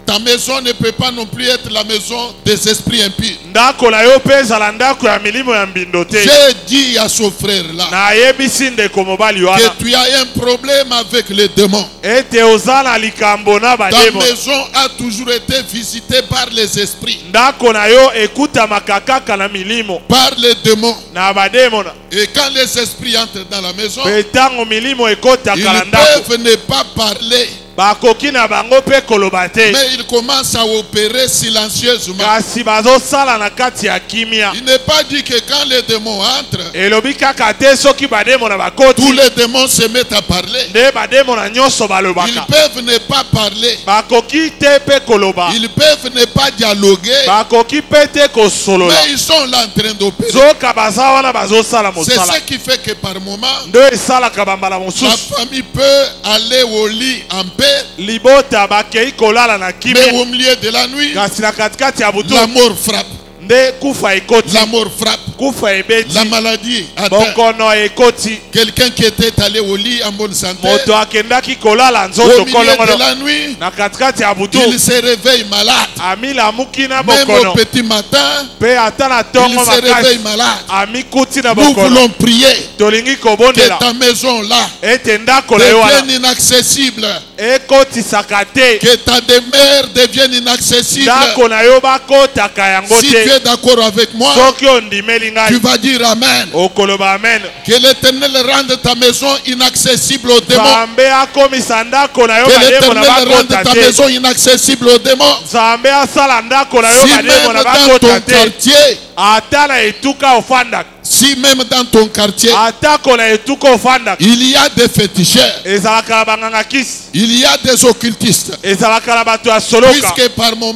Ta maison ne peut pas non plus être la maison des esprits impies. Ndako na yo pe ezala ndako ya milimo ya mbindo te. J'ai dit à ce frère là Nayebisi ndeko mobali que wana tu as un problème avec les démons. ete oza na likambo na Ta bademo. maison a toujours été visitée par les esprits, Ndako na yo ekutamaka kaka na milimo par les démons. na bademo na. Et quand les esprits entrent dans la maison, Pe ntango milimo ils ekotaka na ndako, peuvent ne pas parler, bakoki na bango pe koloba te. mais ils commencent à opérer silencieusement. Kasi bazosala na kati ya kimia. Il n'est pas dit que quand les démons entrent, Elobi kaka te soki bademo na tous bakoti. les démons se mettent à parler. Nde bademo na nyonso Ils balobaka. peuvent ne pas parler. Bakoki te pe koloba. Ils peuvent ne pas dialoguer. Bakoki pe te kosolola. Mais ils sont là en train d'opérer. Zoka baza wana bazosala C'est mosala. ce qui fait que par moment, Ndo esalaka bambala la mosusu. famille peut aller au lit en paix, Libota bakei kolala na mais kimia. au milieu de la nuit, Kasi na katikati ya butu la mort frappe. nde kufa ekoti. La mort frappe. Kufa ebeti. La maladie atteint. Bokono ekoti. Quelqu'un qui était allé au lit en bonne santé, Moto akendaki kolala au nzoto milieu de kolongono. la nuit, Na katikati ya butu il se réveille malade. amilamuki na Même bokono. au petit matin, Pe ata na il tongo se réveille makasi malade. amikuti na Nous bokono. voulons prier Tolingi que kobondela ta maison là ete ndako na yo wana devienne inaccessible. ekotisaka te. Que ta demeure devienne inaccessible. Ndako na yo bakotaka yango Si tu te. es d'accord avec moi, Soki ondimeli tu ngai vas dire Amen. okoloba amen. Que l'Éternel rende ta maison inaccessible aux démons. Nzambe akomisa ndako na yo Que bademo na l'Éternel rende bakota ta te. maison inaccessible aux démons. Nzambe asala ndako na yo Si bademo même na dans bakota ton te. quartier, Ata na etuka ofandaka. si même dans ton quartier, Atako na etuka ofandaka. il y a des féticheurs, Ezalaka na banganga kisi. il y a des occultistes, Ezalaka na bato ya soloka. puisque par moment,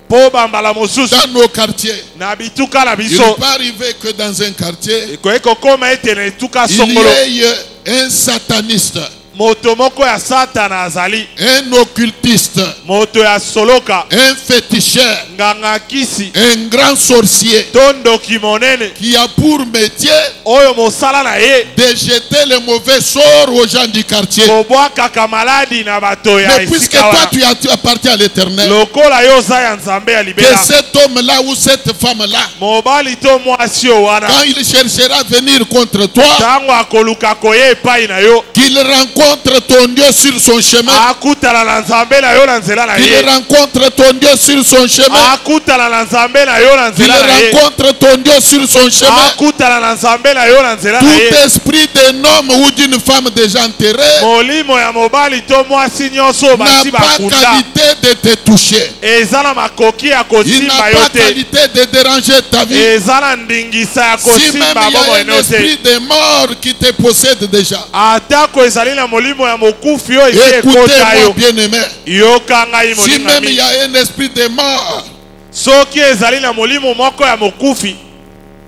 Po bambala mosusu dans nos quartiers, na bituka na il biso. ne peut arriver que dans un quartier, Ekoki kokoma ete na etuka il songolo. y ait un sataniste, Moto moko ya satana azali. un occultiste, Moto ya soloka. un féticheur, Nganga kisi. un grand sorcier Tondoki monene. qui a pour métier Oyo mosala na ye. de jeter le mauvais sort aux gens du quartier. Kobwakaka maladi na bato ya Mais puisque esika toi wana. tu appartiens à l'Éternel, Lokola yo oza ya Nzambe ya que libela. cet homme-là ou cette femme-là, Mobali to mwasi yo wana. quand il cherchera à venir contre toi, Tango akoluka koye epai na yo. qu'il rencontre rencontres ton Dieu sur son chemin. akutana na nzambe na yo na nzela na Qu'il ye rencontre ton Dieu sur son chemin. akutana na nzambe na yo na Qu'il nzela na ye rencontre ton Dieu sur son chemin. akutana na nzambe na yo na nzela na ye Tout esprit d'un homme ou d'une femme déjà enterrée molimo ya mobali to mwasi nyonso n'a basi pas bakunda qualité de te toucher. eza na makoki ya Il n'a kosimba yo pas te qualité de déranger ta vie. eza na ndingisa ya Si même kosimba il y a bomoi un no te esprit de mort qui te possède déjà, atako ezali na molimo ya mokufi oyo esi ekota écoutez-moi yo bien aimé. yoka ngai Si moninga même il y mingi a un esprit de mort soki ezali na molimo moko ya mokufi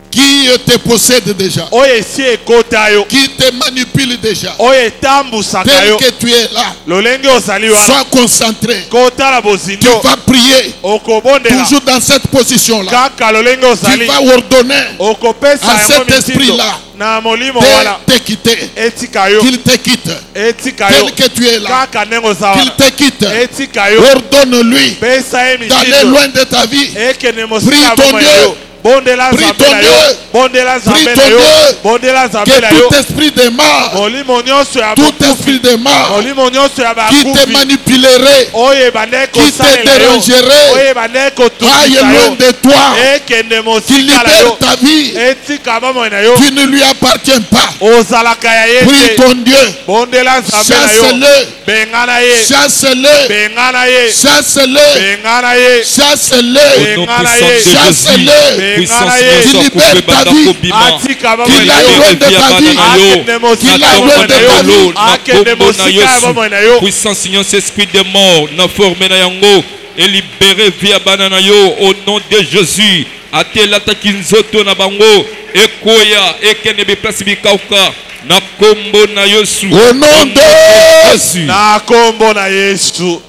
qui te possède déjà, oyo esi ekota yo qui te manipule déjà, oyo etambusaka tel yo que tu es là, lolenge ozali wana sois concentré. kotala Tu bozindo vas prier okobondela toujours dans cette position-là. kaka lolenge Tu ozali vas ordonner okopesa à yango cet mitindo esprit-là na molimo wana de te quitter. etika yo Qu'il te quitte. etika yo Tel que tu es là, kaka ndenge oza qu'il wana te quitte. etika yo Ordonne-lui pesa ye d'aller mitindo loin de ta vie. ekende Prie mosika ton bomoi Dieu. na yo bondela Prie nzambe ton na yo Dieu. bondela nzambe Prie na ton yo Dieu. bondela nzambe Que na yo tout esprit de mort, molimo nyonso ya tout bokufi esprit de mort molimo nyonso ya qui te bakufi manipulerait, oyo ebande qui te kosalela yo dérangerait, oyo ebande aille kotukisa loin yo de toi, ekende qui mosika na libère yo ta vie. etika bomoi na yo Tu ne lui appartiens pas. ozalaka ya ye Prie te ton Dieu. bondela nzambe na yo Chasse-le. benga na ye Chasse-le. benga na ye Chasse-le. benga na ye Chasse-le. Au nom Benga na puissant de ye. Jésus, Chasse-le. puissance Benga na ye. nyonso Libère ta akopebanda vie. kobima atika bomoi Qu'il na aille yo loin de ta vie. akende mosika Qu'il aille bomoi loin na de yo ta vie. akende mosika ya bomoi na yo puissance nyonso esprit de mort na forme na yango elibere via bana na yo au nom de Jésus atelataki nzoto na bango ekoya ekende biplasi bikauka na kombo na Yesu Au nom de Jésus. na kombo na Yesu.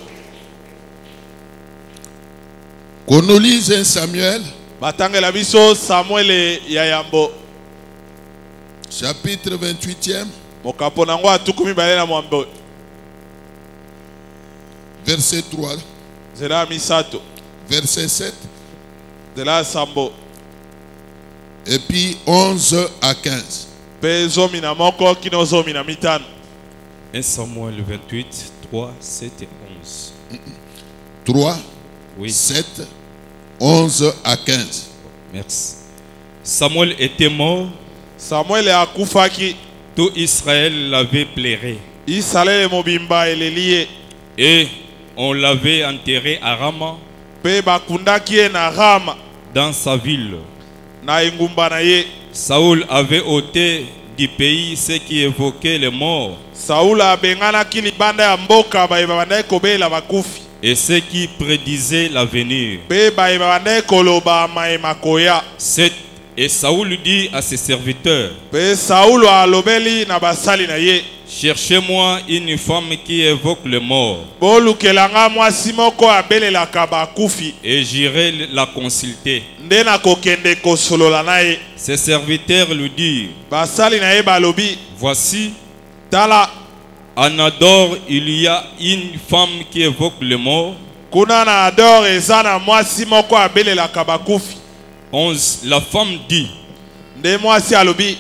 Qu'on nous lise 1 Samuel, batangela biso Samuel ya yambo chapitre 28e, mokapo nango atukumi bale na mwambo verset 3, zela misato verset 7, zela sambo et puis 11 à 15. pe zomi na moko kino zomi na mitano 1 Samuel 28, 3, 7 et 11. 3, Oui, 7, 11 à 15. merci. Samuel était mort, Samuel akufaki tout Israël l'avait pleuré Israel mobimba eleliye et on l'avait enterré à Rama pe bakundaki ye na Rama dans sa ville. na engumba na ye. Saoul avait ôté du pays ce qui évoquait les morts Saul abenganaki libanda ya mboka bayeba bandaki kobela bakufi et ce qui prédisait l'avenir. pe bayeba bandaki koloba mayema koya. Et Saoul dit à ses serviteurs, Pe Saul alobeli na basali na ye, cherchez-moi une femme qui évoque le mort bolukelanga mwasi moko abelelaka bakufi et j'irai la consulter. nde nakokende kosolola na ye. Ses serviteurs lui dirent, Basali na ye balobi, voici, tala en Ador il y a une femme qui évoque le mort. kuna na Ador eza na mwasi moko abelelaka bakufi. 11. La femme dit, Nde mwasi alobi,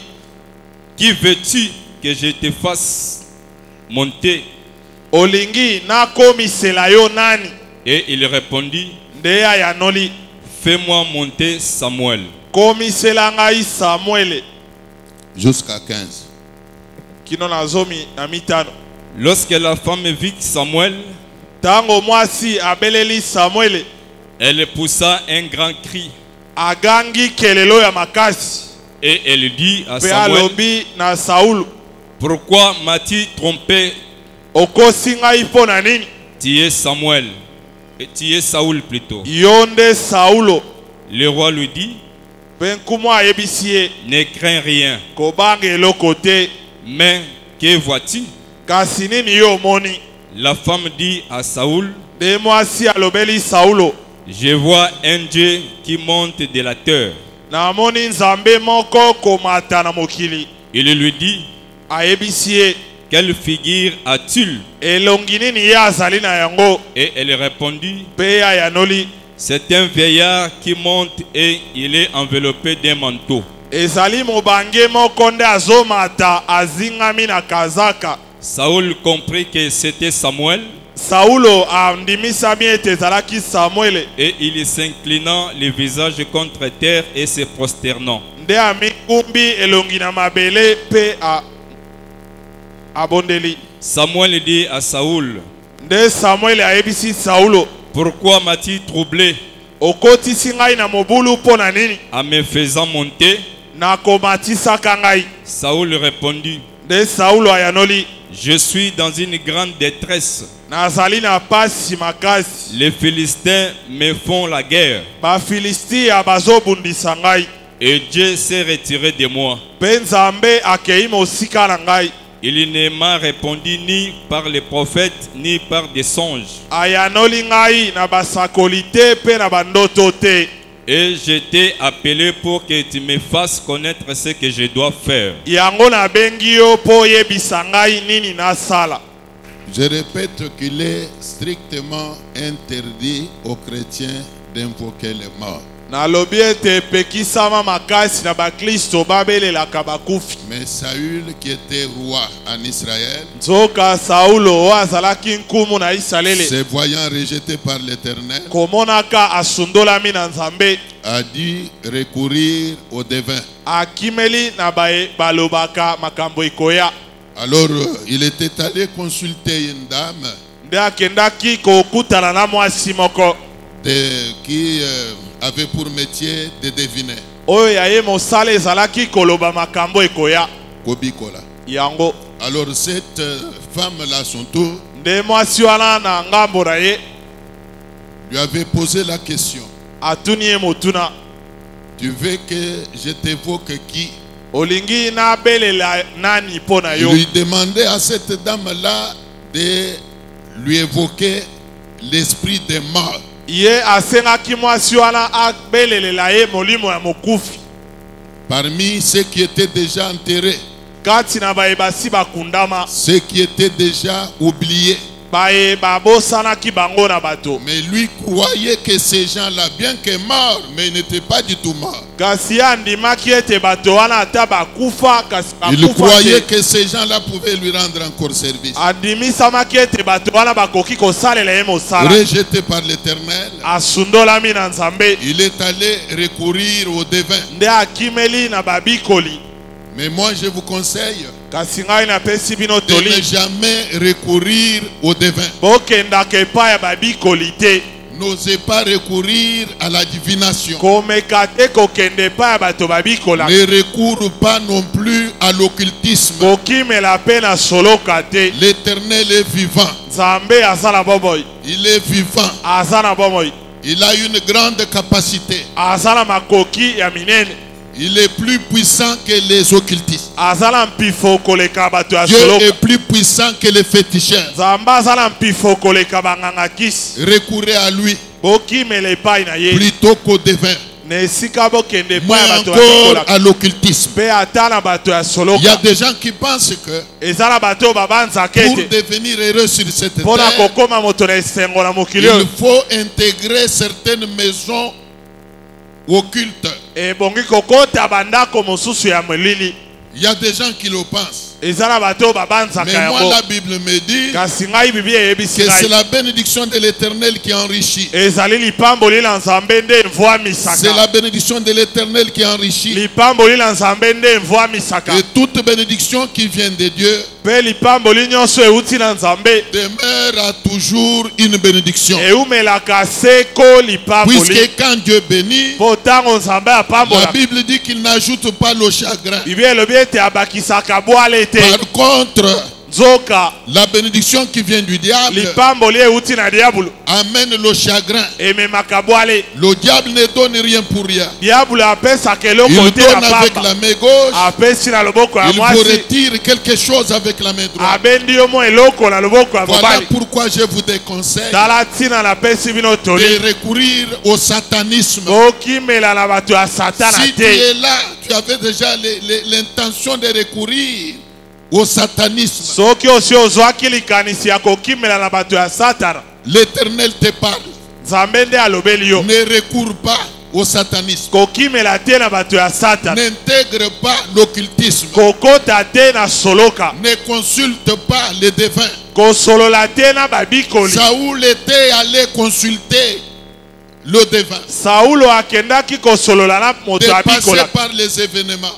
qui veux-tu que je te fasse monter? olingi nakomisela yo nani? Et il répondit, Nde ayanoli, fais-moi monter Samuel. komisela ngai Samuele. Jusqu'à 15. Kino na zomi na mitano. Lorsque la femme vit Samuel, Tango mwasi abeleli Samuele, elle poussa un grand cri agangi kelelo ya makasi. et elle dit à Pe Samuel, alobi na Saul, pourquoi m'as-tu trompé? okosi ngai mpo na nini? Tu es Samuel. Et tu es Saoul plutôt. Yo nde Saulo. Le roi lui dit, Pe nkumu ayebisi ye, ne crains rien. kobanga eloko te. Mais que vois-tu? Kasi nini yo omoni? La femme dit à Saoul, Nde mwasi alobeli Saulo, je vois un Dieu qui monte de la terre. namoni nzambe moko komata na mokili. Il lui dit, Ayebisi ye, quelle figure a-t-il? elongi nini ye azali na yango? Et elle répondit, Pe ayanoli, c'est un vieillard qui monte et il est enveloppé d'un manteau. ezali mobange moko nde azomata azingami na kazaka. Saül comprit que c'était Samuel Saulo andimisami ete ezalaki Samuel. et il s'inclinant le visage contre terre et se prosternant. Nde amikumbi elongi na mabele pe abondeli. Samuel dit à Saül, Nde Samuel ayebisi Saulo, pourquoi m'as-tu troublé okotisi ngai na mobulu mpo na nini? en me faisant monter? Nakomatisaka ngai. Saül répondit, Nde Saulo ayanoli, je suis dans une grande détresse. nazali na pasi makasi. Les Philistins me font la guerre Bafilistia bazobundisa ngai. et Dieu s'est retiré de moi. Mpe Nzambe akei mosika na ngai. Il ne m'a répondu ni par les prophètes ni par des songes. Ayanoli ngai na basakoli te pe na bandoto te. Et je t'ai appelé pour que tu me fasses connaître ce que je dois faire. Yango na bengi yo po yebisa ngai nini nasala. Je répète qu'il est strictement interdit aux chrétiens d'invoquer les morts. Nalobi ete epekisama makasi na bakristo babelelaka bakufi. Mais Saül, qui était roi en Israël, Nzoka Saulo oyo azalaki nkumu na Isalaele, se voyant rejeté par l'Éternel, komonaka asundolami na Nzambe, a dû recourir au devin. akimeli na balobaka makambo ekoya. Alors, il était allé consulter une dame Nde akendaki kokutana na mwasi moko qui avait pour métier de deviner. oyo yaye mosala ezalaki koloba makambo ekoya. Kobikola. Yango Alors, cette femme-là, son tour, nde mwasi wana na ngambo na ye lui avait posé la question. atuni ye motuna, Tu veux que je t'évoque qui? olingi nabelela nani mpo na Il yo? lui demandait à cette dame-là de lui évoquer l'esprit des morts. Ye asengaki mwasi wana abelelela ye molimo ya mokufi Parmi ceux qui étaient déjà enterrés, kati na bayebasi bakundama, ceux qui étaient déjà oubliés. bayeba bosanaki bango na bato. Mais lui croyait que ces gens-là, bien que morts, mais ils n'étaient pas du tout morts. Kasi ye andimaki ete bato wana ata bakufa kasi Il bakufa croyait te. que ces gens-là pouvaient lui rendre encore service. Andimisamaki ete bato wana bakoki kosalela ye mosala. Rejeté par l'Éternel, Asundolami na Nzambe, il est allé recourir au devin. nde akimeli na babikoli. Mais moi, je vous conseille Kasi ngai napesi bino de ne toli, jamais recourir au devin. bokendaka epai ya babikoli te. N'osez pas recourir à la divination. Komeka te kokende epai ya bato babikola. Ne recours pas non plus à l'occultisme. Kokimela pe na soloka te. L'Éternel est vivant. Nzambe aza na bomoi, Il est vivant. aza na bomoi, Il a une grande capacité. aza na makoki ya minene, Il est plus puissant que les occultistes. aza na mpifo koleka bato ya Dieu soloka. est plus puissant que les féticheurs. Nzambe aza na mpifo koleka banganga kisi. Recourez à lui Bokimela epai na ye, plutôt qu'au devin. na esika bokende epai Moins ya bato encore babikola. à l'occultisme. Pe ata na bato ya Il y a soloka, des gens qui pensent que eza na bato oyo babanzaka pour ete devenir heureux sur cette mpo na terre, kokóma moto na esengo na mokili il oyo, faut intégrer certaines maisons occultes. ebongi kokota bandako mosusu ya molili. Il y a des gens qui le pensent. Eza na bato oyo babanzaka Mais moi, yango. la Bible me dit Kasi ngai Biblia eyebisi que c'est ngai la bénédiction de l'Éternel qui enrichit. ezali lipamboli la Nzambe nde C'est la mvwamisaka. bénédiction de l'Éternel qui enrichit. Lipamboli la Nzambe nde mvwamisaka. Et toute bénédiction qui vient de Dieu Pe lipamboli nyonso euti na Nzambe demeure à toujours une bénédiction. eumelaka seko lipamboli. Puisque quand Dieu bénit, Po ntango Nzambe la apambola, Bible dit qu'il n'ajoute pas le chagrin. Biblia elobi ete abakisaka bwale te. Par contre, Nzoka la bénédiction qui vient du diable lipamboli euti na diabulu amène le chagrin. ememaka bwale. Le diable ne donne rien pour rien. Diabulu apesaka Il eloko te donne na avec pamba, la main gauche, apesi na loboko ya il vous mwasi, retire quelque chose avec la main droite. abendi yo mo eloko na loboko ya Voilà mobali. pourquoi je vous déconseille Tala ntina napesi bino toli, de recourir au satanisme. bokimela na bato ya satana Si tu te. es là, tu avais déjà l'intention de recourir au satanisme. Soki osi ozwaki likanisi ya kokimela na bato ya satana, L'Éternel te parle. Nzambe nde alobeli yo. Ne recours pas au satanisme. kokimela te na bato ya Satan, N'intègre pas l'occultisme. kokota te na soloka, Ne consulte pas les devins. kosolola te na babikoli. Saoul était allé consulter le devin. Saulo akendaki kosolola na moto Dépassé abikola. par les événements.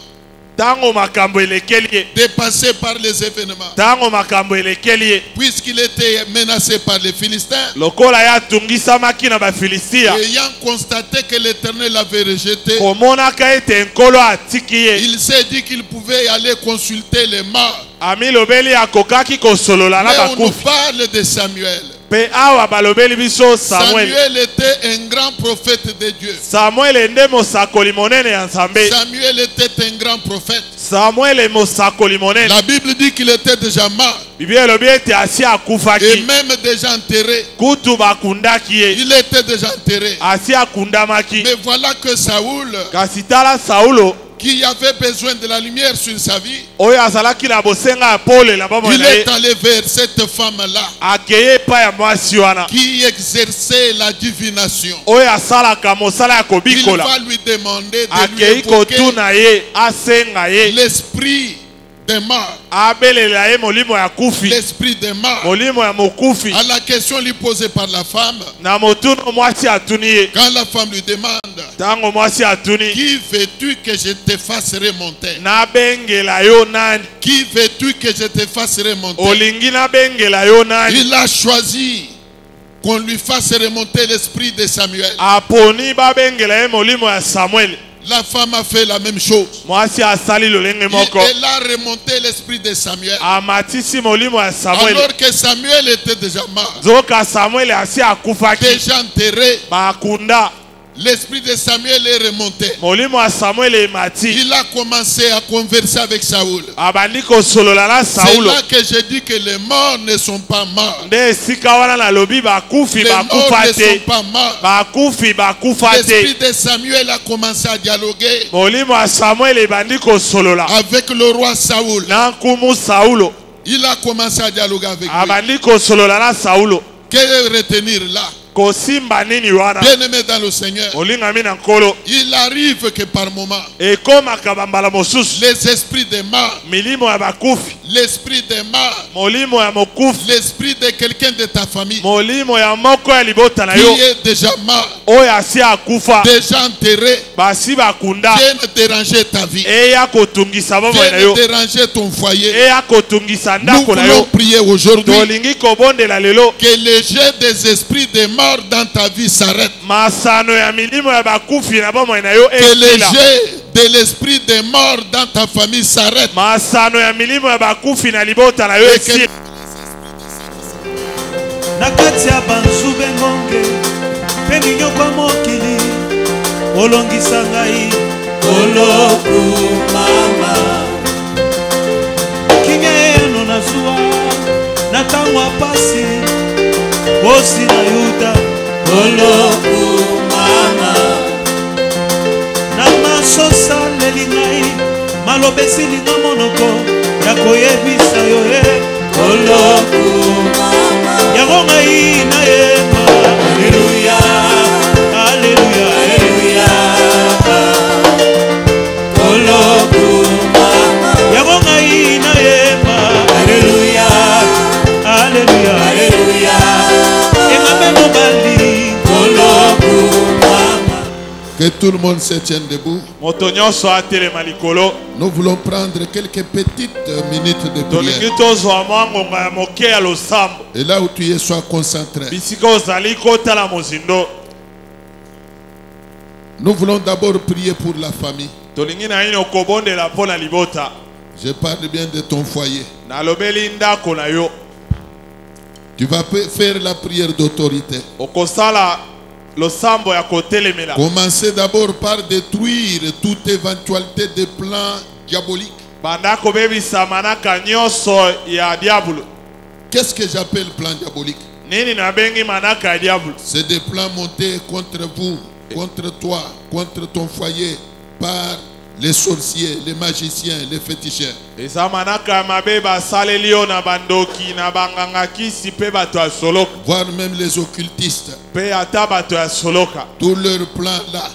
Tango makambo elekeli ye. Dépassé par les événements. Tango makambo elekeli ye. Puisqu'il était menacé par les Philistins. Lokola ya tungisamaki na bafilistia, Ayant constaté que l'Éternel l'avait rejeté. komonaka ete nkolo atiki ye. Il s'est dit qu'il pouvait aller consulter les morts. Ami lobeli akokaki kosolola na Mais on nous bakufi. parle de Samuel. Pe awa balobeli biso Samuel. Samuel était un grand prophète de Dieu. Samuel nde mosakoli monene ya Nzambe. Samuel était un grand prophète. Samuel mosakoli monene. La Bible dit qu'il était déjà mort Biblia elobi ete asi et akufaki. même déjà enterré. Kutu bakundaki ye. Il était déjà enterré. Asi akundamaki. Mais voilà que Saoul, Kasi tala Saulo qui avait besoin de la lumière sur sa vie, oyo azalaki na bosenga ya pole na bomoi il na ye, est allé vers cette femme-là akeye epai ya mwasi wana qui exerçait la divination. oyo asalaka mosala ya Il kobikola. va lui demander de lui Akei évoquer kotuna ye, asenga ye, l'esprit des morts. abelela ye molimo ya kufi, L'esprit des morts. molimo ya mokufi. À la question lui posée par la femme, Na motuno mwasi atuni ye, quand la femme lui demande, tango mwasi atuni, qui veux-tu que je te fasse remonter? nabengela yo nani? Qui veux-tu que je te fasse remonter? Olingi nabengela yo nani? Il a choisi qu'on lui fasse remonter l'esprit de Samuel. Aponi babengela ye molimo ya Samuel. La femme a fait la même chose. Mwasi asali lolenge moko. Elle a remonté l'esprit de Samuel. Amatisi molimo ya Samuel. Alors que Samuel était déjà mort, Zoka Samuel asi akufaki. déjà enterré. Bakunda. L'esprit de Samuel est remonté. Molimo ya Samuel emati. Il a commencé à converser avec Saoul. Abandi kosolola na C'est Saulo. là que je dis que les morts ne sont pas morts. Nde esika wana na lobi bakufi Les morts bakufa ne te. sont pas morts. Bakufi bakufa L'esprit te. de Samuel a commencé à dialoguer Molimo ya Samuel ebandi kosolola. avec le roi Saoul. Na nkumu Saulo. Il a commencé à dialoguer avec lui. Abandi kosolola na Saulo. Quel retenir là? Kosimba nini wana? Bien-aimé dans le Seigneur, Olingami na nkolo. il arrive que par moment, Ekomaka bambala mosusu. les esprits des morts, Milimo ya bakufi. l'esprit des morts, Molimo ya mokufi. l'esprit de quelqu'un de ta famille Molimo ya moko ya libota na yo. qui est déjà mort, Oyo asi akufa. déjà enterré, Basi bakunda. vienne déranger ta vie, Eya kotungisa bomoi na yo. vienne déranger ton foyer. Eya kotungisa Nous ndako na voulons yo. prier aujourd'hui Tolingi kobondela lelo. que le jet des esprits des morts dans ta vie s'arrête. Masano ya milimo ya bakufi na bomoi na yo Que le esila. jet de l'esprit des morts dans ta famille s'arrête. Masano ya milimo ya bakufi na libota na yo Et que esila. na kati ya banzube ngonge mpe minyoko ya mokili olongisa ngai olokumama kimia yeno na zuwa na ntango ya pasi bosi na yuda olokumama na maso saleli ngai maloba esilinga monoko ya koyebisa yo olokumama yango ngai nayema aleluya aleluya aleluya olokumama yango ngai nayema aleluya aleluya aleluya engame mobali olokumama. Que tout le monde se tienne debout. Moto nyonso atelema likolo. Nous voulons prendre quelques petites minutes de Tolingi prière. tozwa mwa ngonga ya moke ya losambo. Et là où tu es, sois concentré. Bisika ozali kotala mozindo. Nous voulons d'abord prier pour la famille. Tolingi na ino kobondela mpo na libota. Je parle bien de ton foyer. Nalobeli ndako na yo. Tu vas faire la prière d'autorité. Okosala losambo ya kotelemela. Commencez d'abord par détruire toute éventualité de plans diaboliques. Banda kobebisa manaka nyonso ya diabolo. Qu'est-ce que j'appelle plan diabolique? Nini nabengi manaka ya diabolo? C'est des plans montés contre vous, contre toi, contre ton foyer, par les sorciers, les magiciens, les féticheurs. Eza manaka ya mabe basaleli yo na bandoki na banganga kisi pe bato ya soloka. Voire même les occultistes. Pe ata bato ya soloka. Tous leurs plans là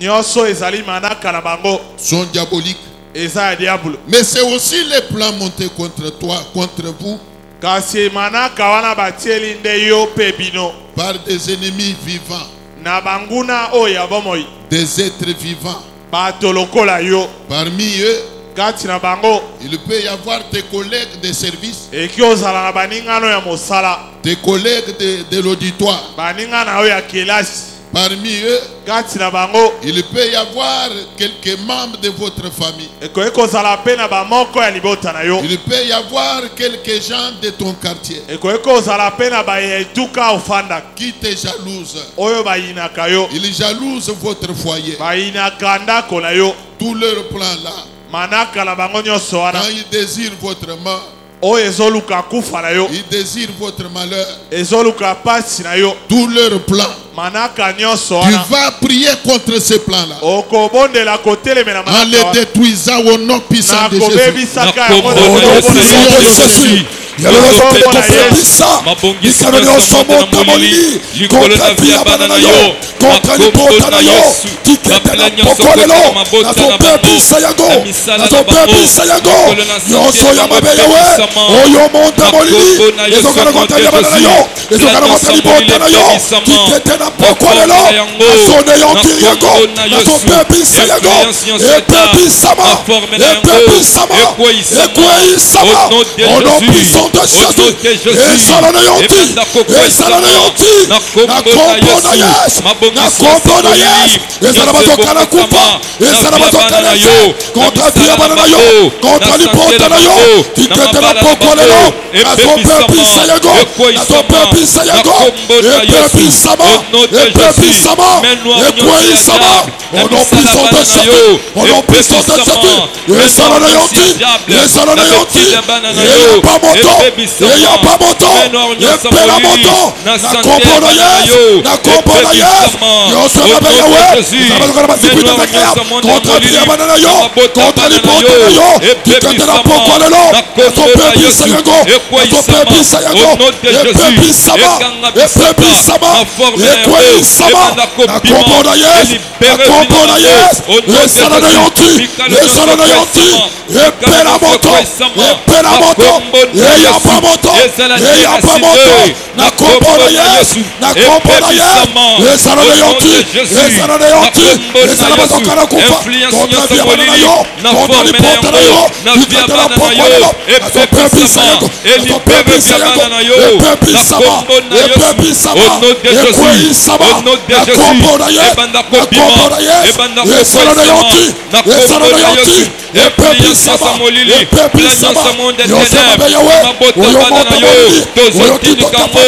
nyonso ezali manaka na bango sont diaboliques. eza ya diablo. Mais c'est aussi les plans montés contre toi, contre vous, kasi manaka wana batieli nde yo pe bino par des ennemis vivants, na banguna oyo ya bomoi des êtres vivants. bato lokola yo. Parmi eux, kati na bango il peut y avoir tes collègues de service, eki ozala na baningano ya mosala, tes collègues de l'auditoire. baningana oyo ya kelasi. Parmi eux, kati na bango il peut y avoir quelques membres de votre famille. ekoki kozala pe na bamoko ya libota na yo. Il peut y avoir quelques gens de ton quartier ekoki kozala pe na bayetuka ofanda qui te jalousent. oyo bayinaka yo, Ils jalousent votre foyer. bayinaka ndako na yo. Tout leur plan là, manaka na bango nyonso wana quand ils désirent votre mort, oyo ezoluka kufa na yo, ils désirent votre malheur. ezoluka pasi na yo, Tout leur plan. manaka nyonso Tu wana vas prier contre ces plans-là okobondela kotelemela en manaka les wana détruisant au nom puissant de Jésus. nakobebisaka Na yango na kombo na kombo na Yesu. Yesu. Yesu. yalolosopetopepisa Mabongisi likano nyonso nyonso mota molili likolo na kontra via bana bana na na yo yo, kontra makombo libota na na yo Yesu, tikete na bapela nyonso pokolelo kota mabota na nazopepisa bango, yango na misala na nazopepisa bango, yango likolo na nyonso santé ya na mabe bango yawe epekisama, oyo monta molili makombo na Yesu ezokana kontra ya bana na yo Jésus, ezokana kontra libota na yo epekisama, tikete na pokolelo makombo na yango, azone yonkiri yango makombo na Yesu, nazopepisa yango influence nyonso eta, epepisama maforme na yango, epepisama ekweyisama, ekweyisama au nom de au nom Jésus, puissant de au nom de Jésus Jésus, ezala na yo ti ebanda kokweyisama, ezala na yo ti na na kombo kombo na na Yesu Yesu, na mabongisi kombo na nyonso Yesu molili, ezala nyonso bazokana ekokotama, kufa ezala na via bazokana bana na ete yo, kontra na via misala bana na na yo bango, kontra na libota santé na na yo bango, tikete na na mabala na pokolelo bango, azopepisa yango ekweyisama, azopepisa na yango kombo na Yesu, epepisama au nom de Jésus, epepisama main noire nyonso ya ekweyisama diable, au na nom misala puissant de bana na Jésus yo, au nom puissant de epepisama, Jésus ezala na yo main ti noire diable, ezala na na yo ti betile bana na eya yo, pa moto epebisama, eya pa moto main noire nyonso epela molili, moto na na santé kombo ya na bana na Yesu yo, na kombo na Yesu epebisama, nyonso au ya mabe nom yawe de Jésus, ezala bazokana basikwita main noire peke ya nyonso monde kontra molili, via bana na yo na mabota kontra bana na libota na yo yo, tikete na epebisama, pokolelo na kombo na azopepisa Yesu, yango azopepisa ekweyisama, yango au nom de Jésus, epepisama ekanga bisaka, epepisama na forme na yango, ekweyisama ebanda na kobima, kombo na Yesu na elibere kombo na bina Yesu au nom de ezala na Jésus, yo ti bikalo ezala na yo ti nyonso epela moto ekweyisama, epela na moto kombo na eyapa Yesu, moto ezala eyapa nyasi moto te, na kombo na Yesu na kombo na epebisama, Yesu ezala na yo au nom ti de Jésus, ezala na yo na ti kombo na ezala Yesu, bazokana kufa influence kontra nyonso via bana na molili, yo na kontra forme na libota na yo yango, na via tikete na bana na pokolelo yo, azopepisa epebisama, yango elibere azopepisa via yango bana na yo, na epepisama kombo na Yesu, epepisama au nom de Jésus, ekweyisama au nom de na Jésus, kombo na Yesu ebanda na kombo kobima, na Yesu ebanda ezala na yo ti kokweyisama, na ezala kombo na na yo ti Yesu, influence nyonso molili, epepisama nyonso monde nyonso ya mabe ténèbres, yawe mabota oyo bana moto na yo, molili oyo tozotindika titota ngo,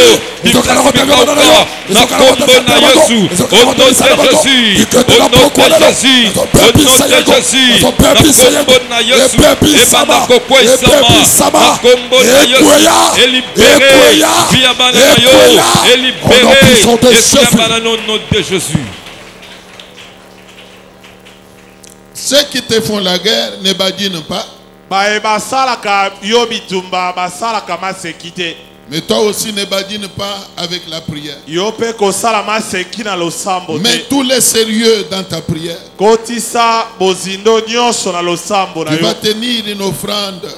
ezokana kotanga bana na yo na kombo na Yesu, au nom de Jésus, au nom de Jésus, au nom de Jésus, na kombo na Yesu, ebanda kokweyisama, na kombo na Yesu, elibere via bana na yo, elibere via bana no nom de Jésus. Ceux qui te font la guerre ne badinent pas, baye basalaka yo bitumba basalaka maseki te, mais toi aussi ne badine pas avec la prière. yo mpe kosala maseki na losambo Mets te, tout le sérieux dans ta prière. kotisa bozindo nyonso na losambo na Tu yo, vas tenir une offrande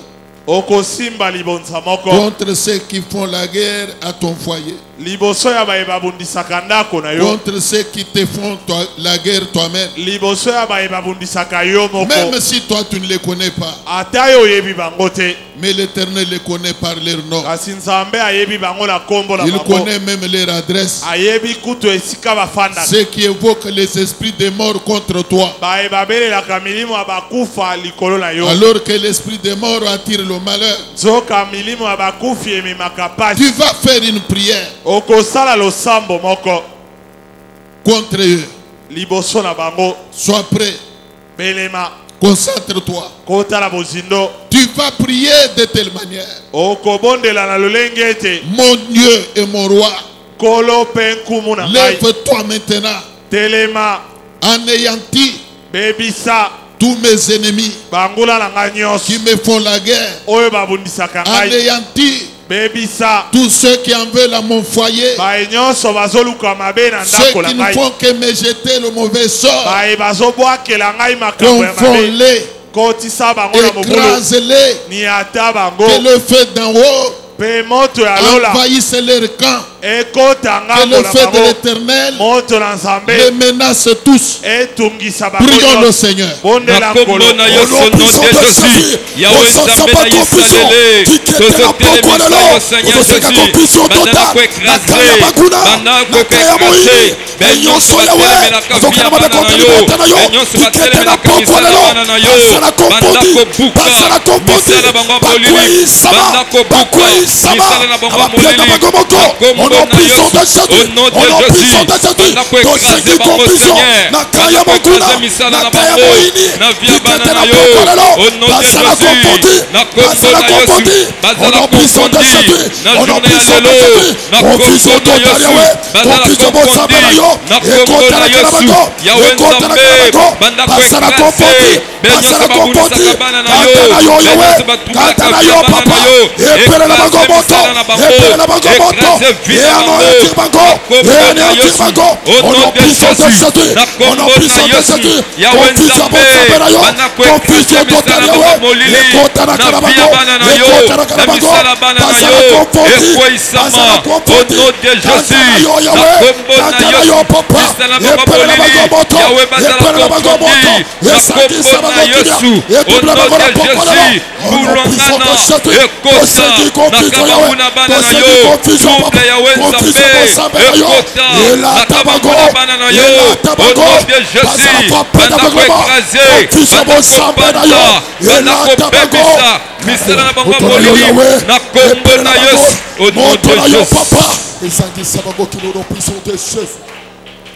okosimba libonza moko contre ceux qui font la guerre à ton foyer, liboso ya baye babundisaka ndako na yo, contre ceux qui te font la guerre toi-même. liboso ya baye babundisaka yo moko, Même si toi tu ne les connais pas, ata yo oyebi bango te, mais l'Éternel les connaît par leur nom. kasi nzambe ayebi bango na kombo na Il bango, connaît même leur adresse. ayebi kutu esika bafandaka, Ceux qui évoquent les esprits de mort contre toi, baye babelelaka milimo ya bakufa likolo na yo, alors que l'esprit de mort attire le malheur. zoka milimo ya bakufi ememaka pasi, Tu vas faire une prière okosala losambo moko contre eux. liboso na bango, Sois prêt, belema concentre-toi. kotala bozindo, Tu vas prier de telle manière. okobondela na lolenge ete Mon Dieu et mon roi, kolo mpe nkumu na ngai, lève-toi maintenant, telema anéantis bebisa tous mes ennemis bangula na ngai nyonso qui me font la guerre. oyo babundisaka ngai, Anéantis bebisa tous ceux qui en veulent à mon foyer, baye nyonso bazoluka mabe na ceux ndako qui na ne ngai font que me jeter le mauvais sort, baye bazobwakela ngai makambo ya mabe confonds-les, kotisa bango na mobulu écrase-les, ni ata bango que le feu d'en haut mpe moto ya lola envahisse leur camp, ekota que ngambo le na feu de bango l'Éternel moto na nzambe les menace tous. etungisa bango Prions le nyonso. Seigneur. bondela nkolo Nakombo na yo son nom de Jésus. Yawe nzambe na Israele. Tozotelemisa yo Seigneur Jésus. Banda ko écraser. Banda ko écraser. Benyonso batelemelaka via bana na yo. Benyonso batelemelaka misala bana na yo. Banda ko buka. Misala bango molili. Banda ko buka. Misala na bango molili. Nakombo na yo au nom de Jésus. Banda ko écraser bango Seigneur. Banda ko écraser misala na bango. Na via bana na yo. Au nom de Jésus. Nakombo na Yesu. Bazala konfondi. Na journée ya lelo. Nakombo na Yesu. Bazala konfondi. Nakombo na Yesu. Yawe nzambe. Banda ko écraser. Benyonso babunisaka bana na yo. Benyonso batubaka via bana na yo. Écraser misala na bango. Écraser via bango. Nakombo na Yesu. Au nom de Jésus. Nakombo na Yesu. Yawe nzambe. Banda ko écraser misala na bango molili. Na via bana na yo. Na misala bana na yo. Ekoisama. Au nom de Jésus. Nakombo na Yesu. Misala na bango molili. Yawe bazala konfondi. Nakombo na Yesu. Au nom de Jésus. Kulongana. Ekota. Nakababuna bana na yo. Tumbe yawe nzambe. Ekota. Nakababuna bana na yo. Au nom de Jésus. Banda ko écraser. Banda ko banda. Banda ko bebisa. Misala na bango molili. Nakombo na Yesu. Au nom de Jésus.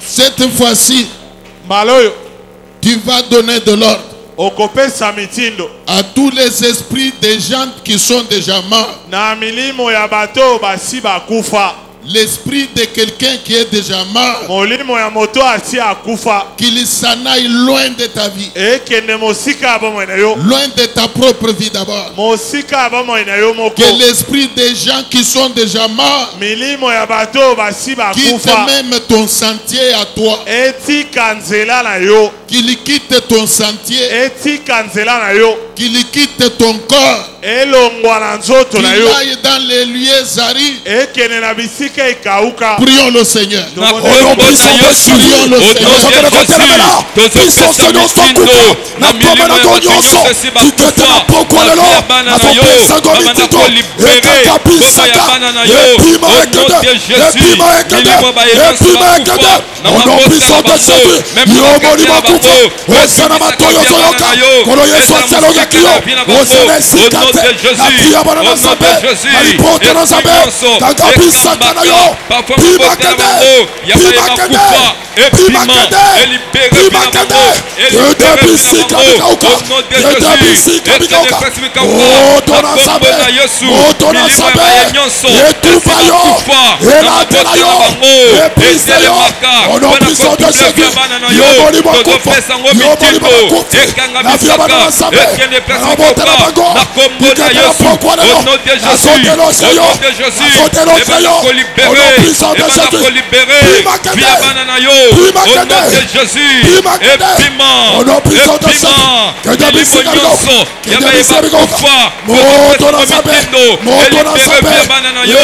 Cette fois-ci, maloyo tu vas donner de l'ordre okopesa mitindo à tous les esprits des gens qui sont déjà morts. na milimo ya bato basi bakufa L'esprit de quelqu'un qui est déjà mort, molimo ya moto asi akufa qu'il s'en aille loin de ta vie, ekende mosika ya bomoi na yo loin de ta propre vie d'abord. mosika ya bomoi na yo moko Que l'esprit des gens qui sont déjà morts milimo ya bato basi quitte bakufa même ton sentier à toi, etika nzela na yo qu'il quitte ton sentier, etika nzela na yo qu'il quitte ton corps, elongwa na nzoto qu'il na yo aille dans les lieux arides. ekende na bisika ekauka Prions le Seigneur. Nakombo na Yesu. Au nom de Jésus. Tozopesa mitindo. Na milimo ya moto nyonso esi bakufa. Na via bana na yo. Babanda kolibere. Kombo ya bana na yo. Au nom de Jésus. Milimo baye nyonso bakufa. Na mabota na bango. Même na kati na bango. Esibisaka via bana na yo. Esa musika na vi na bango. Au nom de Jésus. Au nom de Jésus. Esi nyonso. Ekambaka. Parfois mabota na bango. Yabaye bakufa. Epima. Elibere vi na bango. Elibere vi na bango. Au nom de Jésus. Ekene pesifika uka. Nakombo na Yesu. Milimo ya baye nyonso. Esi bakufa. Na mabota na bango. Etelemaka. Wana kotuble via bana na yo. Tozopesa ngo mitindo. Ekanga misaka. Ekene pesifika uka. Nakombo na Yesu. Au nom de Jésus. Au nom de Jésus. Ebana kolibere. Ebana kolibere. Via bana na yo. Au nom de Jésus. Epima. Epima. Milimo nyonso. Yabaye bakufa. Tozopesa ngo mitindo. Elibere via bana na yo.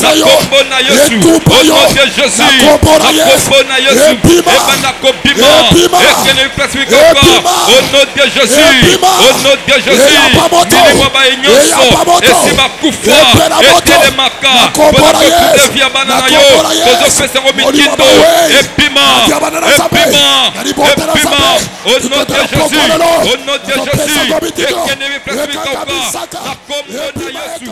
Nakombo na Yesu. Au nom de Jésus. Nakombo na Yesu. Ebana kobima. Ekene pesifika uka. Au nom de Jésus. Au nom de Jésus. Milimo baye nyonso. Esi bakufa. Etelemaka. Wana kotuble via bana na yo. Tozopesa ngo mitindo. Epima. Au nom de Jésus. Au nom de Jésus. Ekene pesifika uka. Nakombo na Yesu.